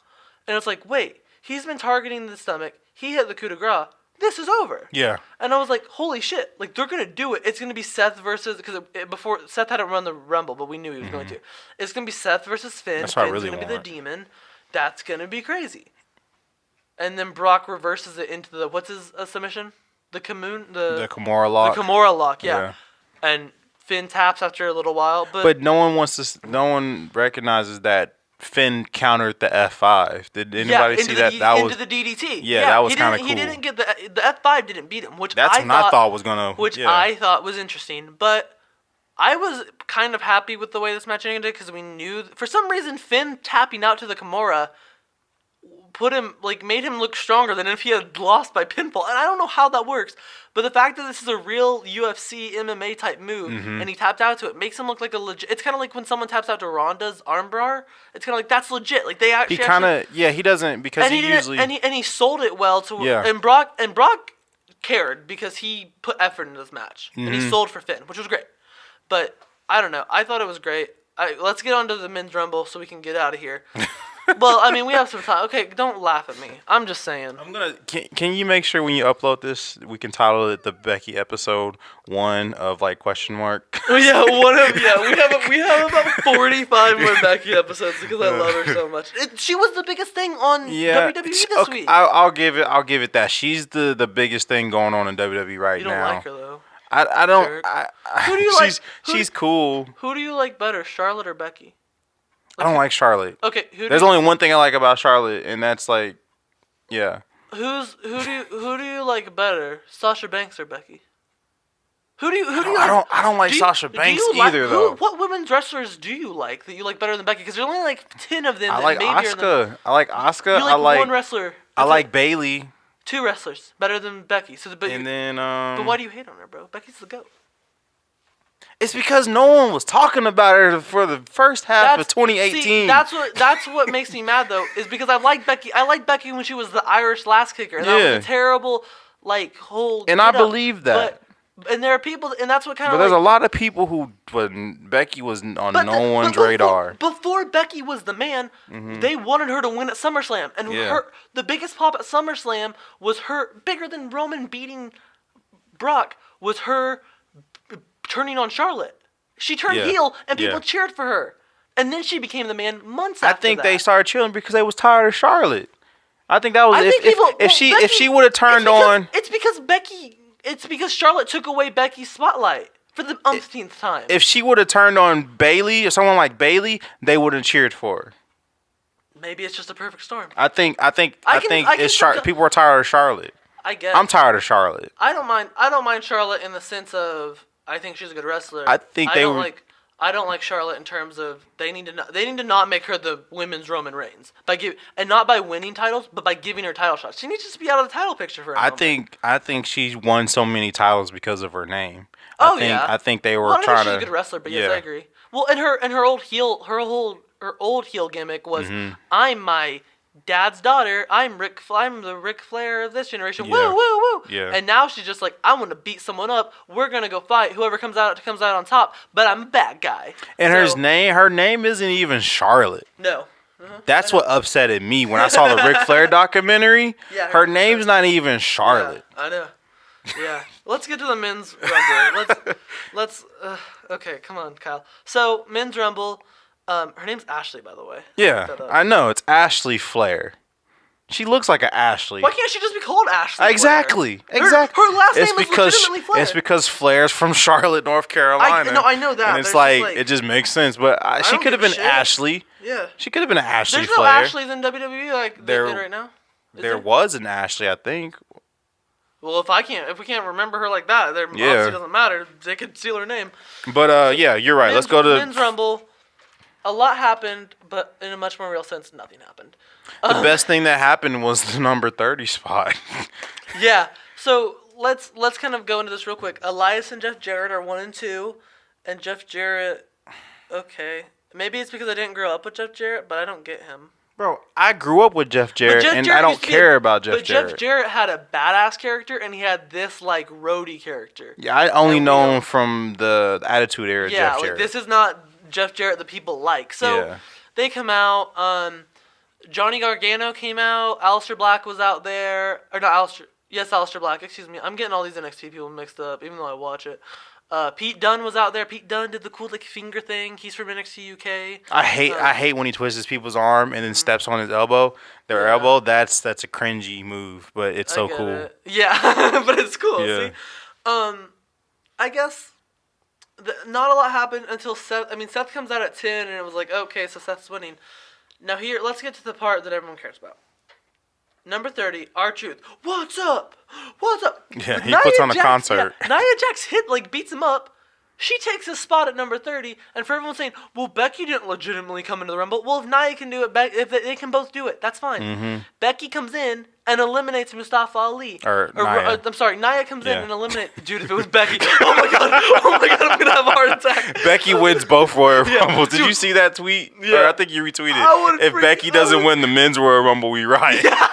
And it's like, wait, he's been targeting the stomach. He hit the coup de grace. This is over. Yeah. And I was like, holy shit. Like, they're going to do it. It's going to be Seth versus... Because before... Seth hadn't run the Rumble, but we knew he was going to. It's going to be Seth versus Finn. That's what Finn's I really going to want. be the demon. That's going to be crazy. And then Brock reverses it into the... What's his submission? The Kimura lock. The Kimura lock, yeah. And... Finn taps after a little while, but no one recognizes that Finn countered the F5. Did anybody see that? That into was the DDT. Yeah, that was kind of cool. He didn't get the F5 didn't beat him, which I thought was interesting. But I was kind of happy with the way this match ended because we knew for some reason Finn tapping out to the Kimura made him look stronger than if he had lost by pinfall. And I don't know how that works. But the fact that this is a real UFC MMA type move and he tapped out to it makes him look like a legit. It's kind of like when someone taps out to Ronda's armbar. It's kind of like that's legit. Like they actually. He doesn't because he usually and he sold it well to and Brock cared because he put effort into this match and he sold for Finn, which was great. But I don't know. I thought it was great. Let's get on to the men's rumble so we can get out of here. Well, I mean, we have some time. Okay, don't laugh at me. I'm just saying. Can you make sure when you upload this, we can title it the Becky episode 1 of like question mark? We have about 45 more Becky episodes because I love her so much. She was the biggest thing on WWE this week. I'll give it that she's the biggest thing going on in WWE right now. You don't like her though. I don't. Who do you like? She's cool. Who do you like better, Charlotte or Becky? I don't like Charlotte. Okay, there's only one thing I like about Charlotte, and that's like, yeah. Who do you like better, Sasha Banks or Becky? Who do you I don't like Sasha Banks either though. What women's wrestlers do you like that you like better than Becky? Because there's only like 10 of them. I like Asuka. I like Asuka. You like one wrestler. I like Bayley. 2 wrestlers better than Becky. But why do you hate on her, bro? Becky's the GOAT. It's because no one was talking about her for the first half of 2018. See, that's what makes me mad though, is because I like Becky. I liked Becky when she was the Irish lass kicker. And that was a terrible whole. And I believe that. And there are people, and that's what kind of. But there's a lot of people who, when Becky was on no one's radar. Before Becky was the man, they wanted her to win at SummerSlam, and the biggest pop at SummerSlam was her bigger than Roman beating Brock was her turning on Charlotte. She turned heel, and people cheered for her, and then she became the man months after that. I think they started cheering because they was tired of Charlotte. I think that was if she would have turned on. It's because Becky. It's because Charlotte took away Becky's spotlight for the umpteenth time. If she would have turned on Bayley or someone like Bayley, they would have cheered for her. Maybe it's just a perfect storm. I think people are tired of Charlotte. I guess. I'm tired of Charlotte. I don't mind Charlotte in the sense of I think she's a good wrestler. I don't like Charlotte in terms of they need to not make her the women's Roman Reigns and not by winning titles, but by giving her title shots. She needs to be out of the title picture for a moment. I think she's won so many titles because of her name. I think they were trying to. She's a good wrestler, but yes, I agree. Well, and her old heel gimmick was I'm my dad's daughter. I'm the Ric Flair of this generation. Yeah. Woo, woo, woo. Yeah. And now she's just like, I want to beat someone up. We're gonna go fight. Whoever comes out on top. But I'm a bad guy. And her name isn't even Charlotte. No. That's what upsetted me when I saw the Ric Flair documentary. Yeah, her name's not even Charlotte. Yeah, I know. Yeah. Let's get to the men's rumble. Let's. Okay, come on, Kyle. So men's rumble. Her name's Ashley, by the way. Yeah, I know. It's Ashley Flair. She looks like an Ashley. Why can't she just be called Ashley? Exactly. Her last name is legitimately Flair. It's because Flair's from Charlotte, North Carolina. I know that. And it's like, it just makes sense. But she could have been Ashley. Yeah. She could have been an Ashley There's Flair. no Ashleys in WWE like there right now. There was an Ashley, I think. Well, if we can't remember her like that, then obviously doesn't matter. They could steal her name. But yeah, you're right. Let's go to Men's Rumble. A lot happened, but in a much more real sense, nothing happened. The best thing that happened was the number 30 spot. Yeah. So let's kind of go into this real quick. Elias and Jeff Jarrett are 1 and 2, and Jeff Jarrett. Okay, maybe it's because I didn't grow up with Jeff Jarrett, but I don't get him. Bro, I grew up with Jeff Jarrett, and I don't care about Jeff Jarrett. But Jeff Jarrett had a badass character, and he had this, like, roadie character. Yeah, I only know him from the Attitude Era Jeff Jarrett. Yeah, this is not Jeff Jarrett that people like. So, they come out. Johnny Gargano came out. Aleister Black was out there. Or not Aleister. Yes, Aleister Black. Excuse me. I'm getting all these NXT people mixed up, even though I watch it. Pete Dunne was out there. Pete Dunne did the cool like finger thing. He's from NXT UK. I hate when he twists people's arm and then steps on his elbow. Their elbow. That's a cringy move, but it's so cool. Yeah, but it's cool. Yeah. See, I guess not a lot happened until Seth. I mean, Seth comes out at 10, and it was like, okay, so Seth's winning. Now here, let's get to the part that everyone cares about. Number 30, R-Truth. What's up? What's up? Yeah, he puts on a concert. Yeah, Nia Jax beats him up. She takes his spot at number 30, and for everyone saying, well, Becky didn't legitimately come into the Rumble. Well, if Nia can do it, if they can both do it, that's fine. Mm-hmm. Becky comes in and eliminates Mustafa Ali. Nia. I'm sorry, Nia comes in and eliminates... Dude, if it was Becky, oh my God, I'm going to have a heart attack. Becky wins both Royal Rumbles. Did you see that tweet? Yeah. Or I think you retweeted. If Becky doesn't win the men's Royal Rumble, we riot. Yeah.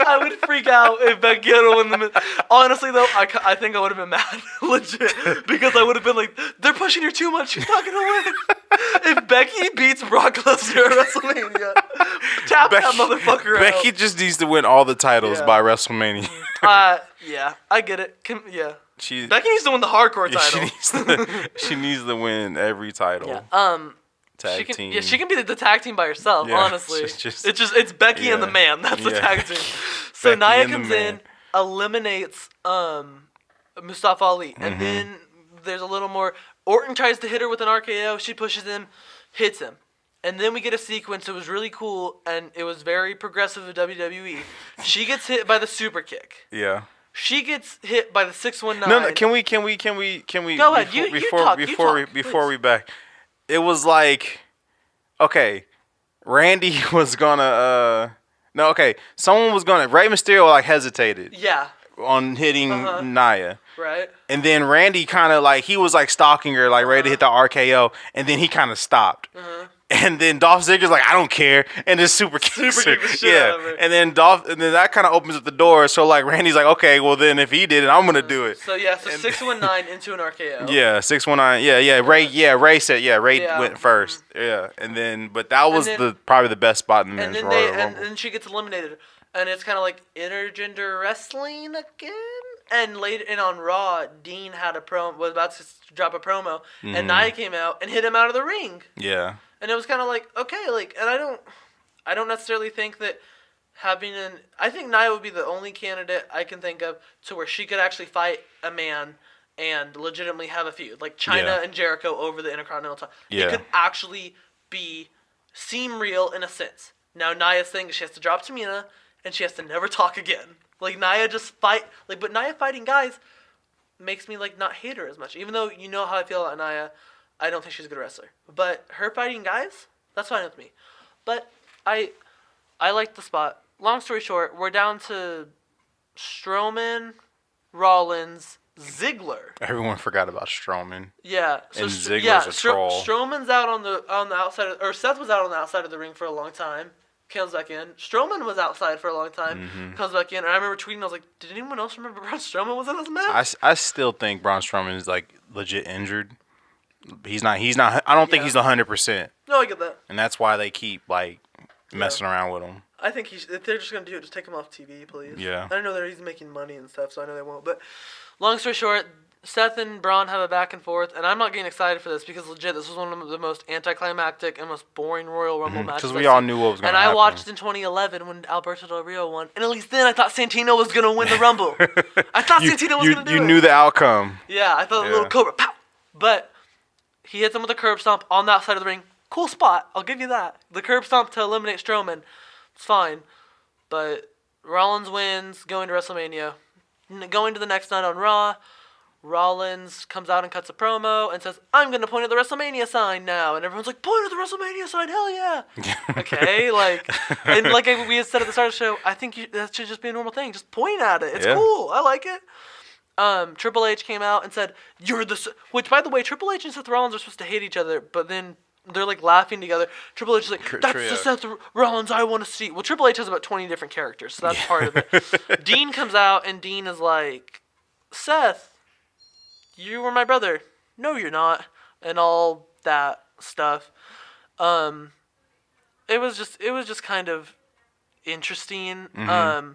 I would freak out if Becky had won the... Honestly, though, I think I would have been mad, legit, because I would have been like, they're pushing her too much. She's not going to win. If Becky beats Brock Lesnar at WrestleMania, tap that motherfucker out. Becky just needs to win all the titles by WrestleMania. Yeah, I get it. Becky needs to win the hardcore title. She needs to win every title. Yeah. Tag team. Yeah, she can be the tag team by herself, honestly. It's Becky and the man. That's the tag team. So Nia comes in, eliminates Mustafa Ali. And then there's a little more. Orton tries to hit her with an RKO. She pushes him, hits him. And then we get a sequence. It was really cool, and it was very progressive of WWE. She gets hit by the super kick. Yeah. She gets hit by the 619. No, can we Go ahead. Before we back. It was like, okay, Randy was gonna, someone was gonna, Rey Mysterio like hesitated. Yeah. On hitting Nia. Right. And then Randy kind of like, he was like stalking her, like ready to hit the RKO, and then he kind of stopped. And then Dolph Ziggler's like, I don't care, and just super kicks her. The shit out of her. And then that kind of opens up the door. So like Randy's like, okay, well then if he did it, I'm gonna do it. So 619 into an RKO. Yeah, 619. Ray said Ray went first. Yeah, and then but that was probably the best spot in the men's Royal Rumble. And then she gets eliminated, and it's kind of like intergender wrestling again. And later, on Raw, Dean was about to drop a promo, and Nia came out and hit him out of the ring. Yeah. And it was kind of like, okay, like, and I don't necessarily think that I think Nia would be the only candidate I can think of to where she could actually fight a man and legitimately have a feud, like Chyna and Jericho over the Intercontinental title. Yeah. It could actually seem real in a sense. Now Nia's thing is she has to drop Tamina and she has to never talk again. Like Nia just but Nia fighting guys makes me like not hate her as much, even though you know how I feel about Nia. I don't think she's a good wrestler. But her fighting guys, that's fine with me. But I like the spot. Long story short, we're down to Strowman, Rollins, Ziggler. Everyone forgot about Strowman. Yeah. So and Ziggler's a troll. Strowman's out on the outside or Seth was out on the outside of the ring for a long time. Comes back in. Strowman was outside for a long time. Comes back in. And I remember tweeting, I was like, did anyone else remember Braun Strowman was in this match? I still think Braun Strowman is like legit injured. He's not. I don't think he's 100%. No, I get that. And that's why they keep like messing around with him. I think if they're just gonna do it, just take him off TV, please. Yeah. I know that he's making money and stuff, so I know they won't. But long story short, Seth and Braun have a back and forth, and I'm not getting excited for this because legit, this was one of the most anticlimactic and most boring Royal Rumble matches. Because we all knew what was going to happen. And I watched in 2011 when Alberto Del Rio won, and at least then I thought Santino was going to win the Rumble. I thought Santino was going to do it. You knew the outcome. Yeah, I thought a little cobra, pow! But he hits him with a curb stomp on the outside of the ring, Cool spot. I'll give you that. The curb stomp to eliminate Strowman. It's fine. But Rollins wins, going to WrestleMania. Going to the next night on Raw, Rollins comes out and cuts a promo and says, I'm going to point at the WrestleMania sign now. And everyone's like, point at the WrestleMania sign, hell yeah. Okay, and like we had said at the start of the show, I think that should just be a normal thing. Just point at it. It's cool. I like it. Triple H came out and said, which, by the way, Triple H and Seth Rollins are supposed to hate each other, but then they're like laughing together. Triple H is like, that's the Seth Rollins I want to see. Well, Triple H has about 20 different characters, so that's part of it. Dean comes out, and Dean is like, Seth, you were my brother. No, you're not. And all that stuff. It was just kind of interesting. Mm-hmm.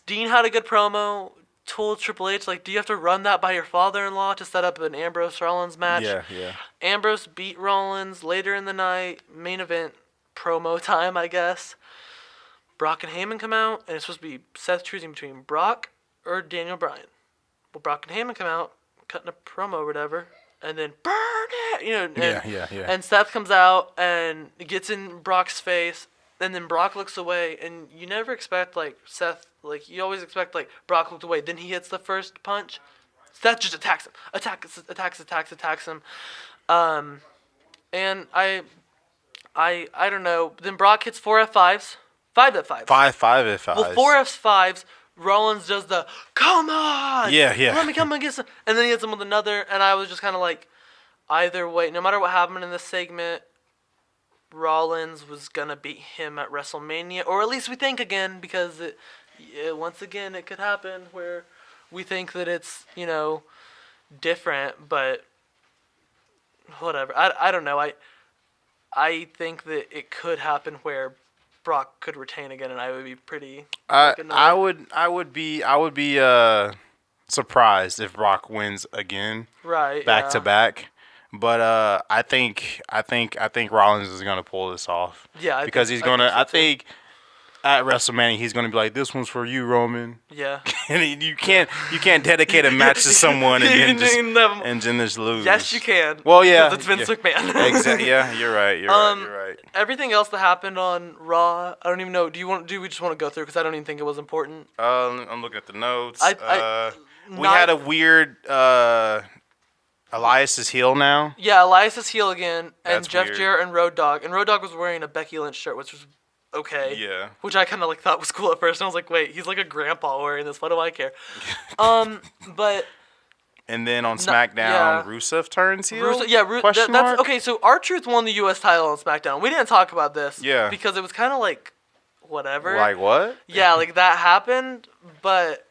Dean had a good promo. Told Triple H, like, do you have to run that by your father-in-law to set up an Ambrose Rollins match? Yeah. Ambrose beat Rollins later in the night. Main event promo time, I guess. Brock and Heyman come out, and it's supposed to be Seth choosing between Brock or Daniel Bryan. Well, Brock and Heyman come out, cutting a promo or whatever, and then burn it, Yeah. And Seth comes out and gets in Brock's face, and then Brock looks away, and you never expect, like, Seth, like, you always expect, like, Brock looked away, then he hits the first punch. Seth just attacks him. Attacks him. And I don't know. Then Brock hits 4 F5s. 5 F5s. 5 F5s. Well, 4 F5s. Rollins does the, come on! Yeah. Let me come and get some. And then he hits him with another, and I was just kind of like, either way, no matter what happened in this segment, Rollins was going to beat him at WrestleMania, or at least we think again, because once again, it could happen where we think that it's, different, but whatever. I don't know. I think that it could happen where Brock could retain again, and I would be pretty. I would be surprised if Brock wins again. Right. Back to back. But I think Rollins is gonna pull this off. Yeah, because he's gonna. I think at WrestleMania he's gonna be like, "This one's for you, Roman." Yeah. And you can't dedicate a match to someone and then just lose. Yes, you can. Well, yeah, it's Vince McMahon. Exactly. Yeah, you're right. You're right. Everything else that happened on Raw, I don't even know. Do we just want to go through? Because I don't even think it was important. I'm looking at the notes. We had a weird. Elias is heel now. Yeah, Elias is heel again, and That's Jeff weird. Jarrett and Road Dogg. And Road Dogg was wearing a Becky Lynch shirt, which was okay. Yeah. Which I kind of thought was cool at first. And I was like, wait, he's like a grandpa wearing this. What do I care? But. And then on SmackDown, Rusev turns heel. That's okay. So R-Truth won the U.S. title on SmackDown. We didn't talk about this. Yeah. Because it was kind of like, whatever. Like what? Yeah, like that happened, but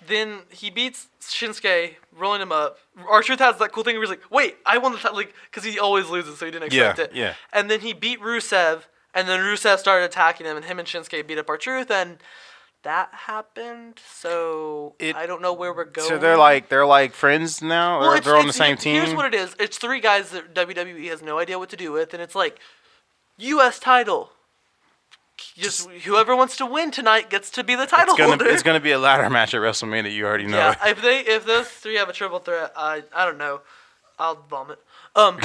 then he beats Shinsuke, rolling him up. R-Truth has that cool thing where he's like, wait, I won the title, like, because he always loses, so he didn't expect it. Yeah. And then he beat Rusev, and then Rusev started attacking him, and him and Shinsuke beat up R-Truth, and that happened. So I don't know where we're going. So they're like friends now, or they're on the same team. Here's what it is: it's 3 guys that WWE has no idea what to do with, and it's like, U.S. title. Just whoever wants to win tonight gets to be the title holder. It's gonna be a ladder match at WrestleMania. You already know. Yeah, if those 3 have a triple threat, I don't know, I'll vomit. I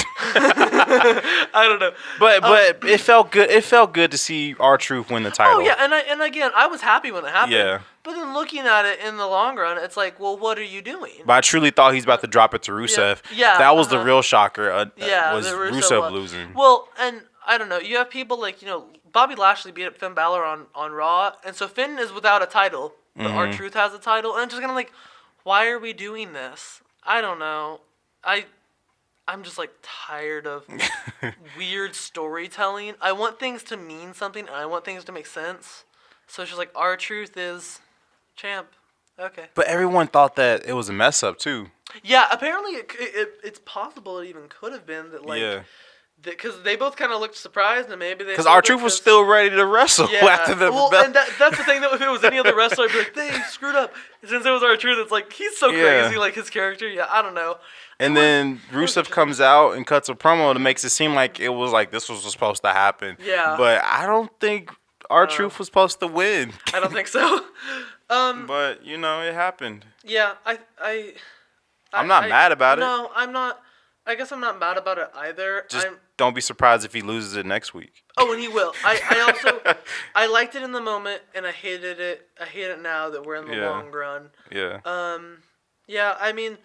don't know. But it felt good. It felt good to see R-Truth win the title. Oh yeah, and again, I was happy when it happened. Yeah. But then looking at it in the long run, it's like, well, what are you doing? But I truly thought he's about to drop it to Rusev. Yeah. That was the real shocker. Was Rusev losing. Well, and I don't know. You have people like, Bobby Lashley beat up Finn Balor on Raw, and so Finn is without a title, but R-Truth has a title, and I'm just kind of like, why are we doing this? I don't know. I'm just like tired of weird storytelling. I want things to mean something, and I want things to make sense. So it's just like, R-Truth is champ. Okay. But everyone thought that it was a mess up too. Yeah, apparently it's possible it even could have been that, like. Yeah. Because they both kind of looked surprised, and maybe they. Because R-Truth was still ready to wrestle after the. Well, and that's the thing. That if it was any other wrestler, I'd be like, they screwed up. Since it was R-Truth, it's like he's so crazy, like his character. Yeah, I don't know. And then Rusev comes out and cuts a promo that makes it seem like it was like this was supposed to happen. Yeah. But I don't think R-Truth was supposed to win. I don't think so. But it happened. Yeah, I'm not mad about it. No, I'm not. I guess I'm not mad about it either. Just don't be surprised if he loses it next week. Oh, and he will. I also I liked it in the moment, and I hated it. I hate it now that we're in the long run. Yeah. Yeah. I mean,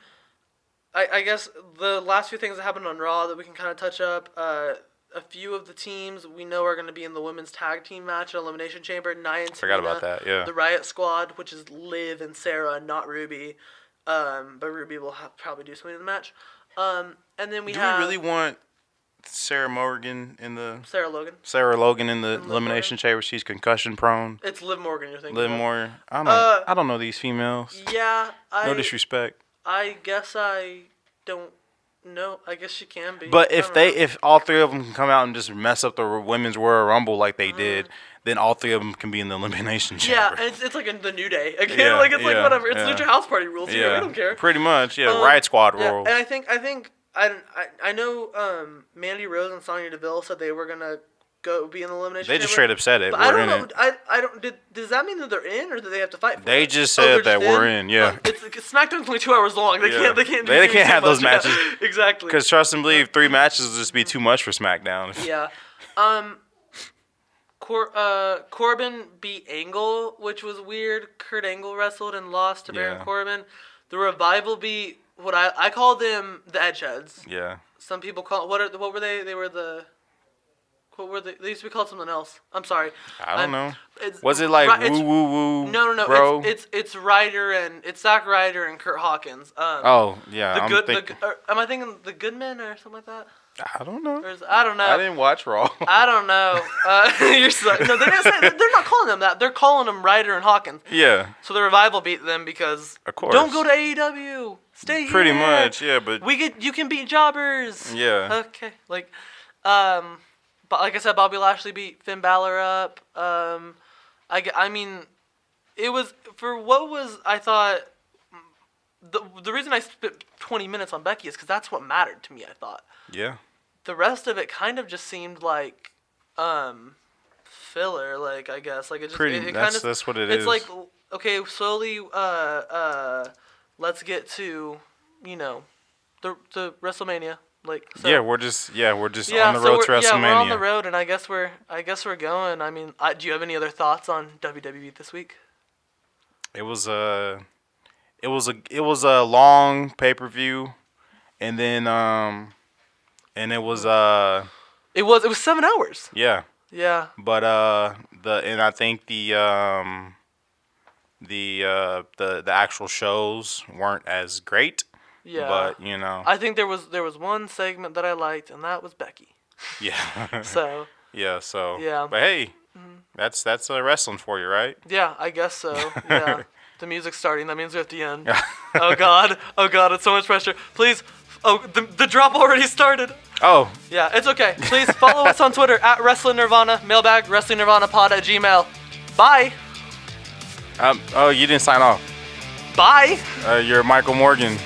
I guess the last few things that happened on Raw that we can kind of touch up. A few of the teams we know are going to be in the women's tag team match at Elimination Chamber. Nia and Forgot about that. Yeah. The Riot Squad, which is Liv and Sarah, not Ruby. But Ruby will probably do something in the match. And then we have. Do we really want Sarah Logan in the Elimination Chamber? She's concussion prone. It's Liv Morgan you're thinking. Liv Morgan. I don't know these females. Yeah. No disrespect. I guess I don't know. I guess she can be. But if all three of them can come out and just mess up the women's Royal Rumble like they did, then all three of them can be in the Elimination Chamber. Yeah, and it's like in the New Day again. Yeah, like it's like whatever. It's Lucha House Party rules here. We don't care. Pretty much. Yeah, Riot Squad rules. And I know Mandy Rose and Sonya Deville said they were gonna go be in the Elimination Chamber. They just straight up said it. I don't know. I don't. Does that mean that they're in, or do they have to fight for They it? just said that we're in. Yeah. SmackDown's only 2 hours long. They can't. They can't have those matches. Yeah, exactly. Because trust and believe, 3 matches will just be too much for SmackDown. Yeah. Corbin beat Angle, which was weird. Kurt Angle wrestled and lost to Baron Corbin. The Revival beat what I call them the Edgeheads. Yeah. Some people call what were they? They were the. What were they? They used to be called something else. I'm sorry. I don't know. Was it like woo woo woo? No, bro? It's Ryder and it's Zack Ryder and Kurt Hawkins. Oh yeah. Am I thinking the Good Men or something like that? I don't know. I don't know. I didn't watch Raw. I don't know. No, they didn't say. They're not calling them that. They're calling them Ryder and Hawkins. Yeah. So the Revival beat them because. Of course. Don't go to AEW. Stay here. Pretty much, yeah. But you can beat jobbers. Yeah. Okay. But like I said, Bobby Lashley beat Finn Balor up. I mean, it was for what was I thought. The reason I spent 20 minutes on Becky is because that's what mattered to me. I thought. Yeah. The rest of it kind of just seemed like filler. Like I guess like it just that's what it is. It's like okay, slowly let's get to the WrestleMania. We're just on the road to WrestleMania. Yeah, we're on the road, and I guess we're going. I mean, do you have any other thoughts on WWE this week? It was a long pay-per-view, and then it was 7 hours. Yeah. Yeah. But I think the actual shows weren't as great. Yeah. But I think there was one segment that I liked, and that was Becky. Yeah. So. Yeah. So. Yeah. But hey, that's wrestling for you, right? Yeah, I guess so. Yeah. The music's starting. That means we have to end. Oh God. It's so much pressure. Please. Oh, the drop already started. Oh. Yeah, it's okay. Please follow us on Twitter at Wrestling Nirvana. Mailbag WrestlingNirvanaPod@gmail. Bye. Oh, you didn't sign off. Bye. You're Michael Morgan.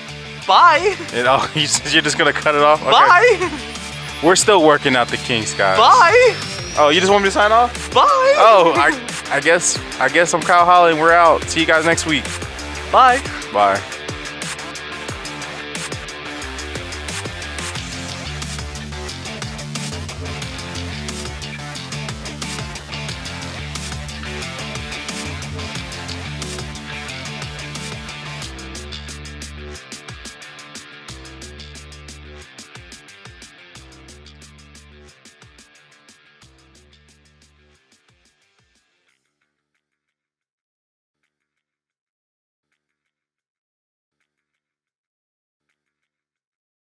Bye. You're just gonna cut it off? Okay. Bye. We're still working out the kinks, guys. Bye. Oh, you just want me to sign off? Bye. Oh, I guess I'm Kyle Holly and we're out. See you guys next week. Bye. Bye.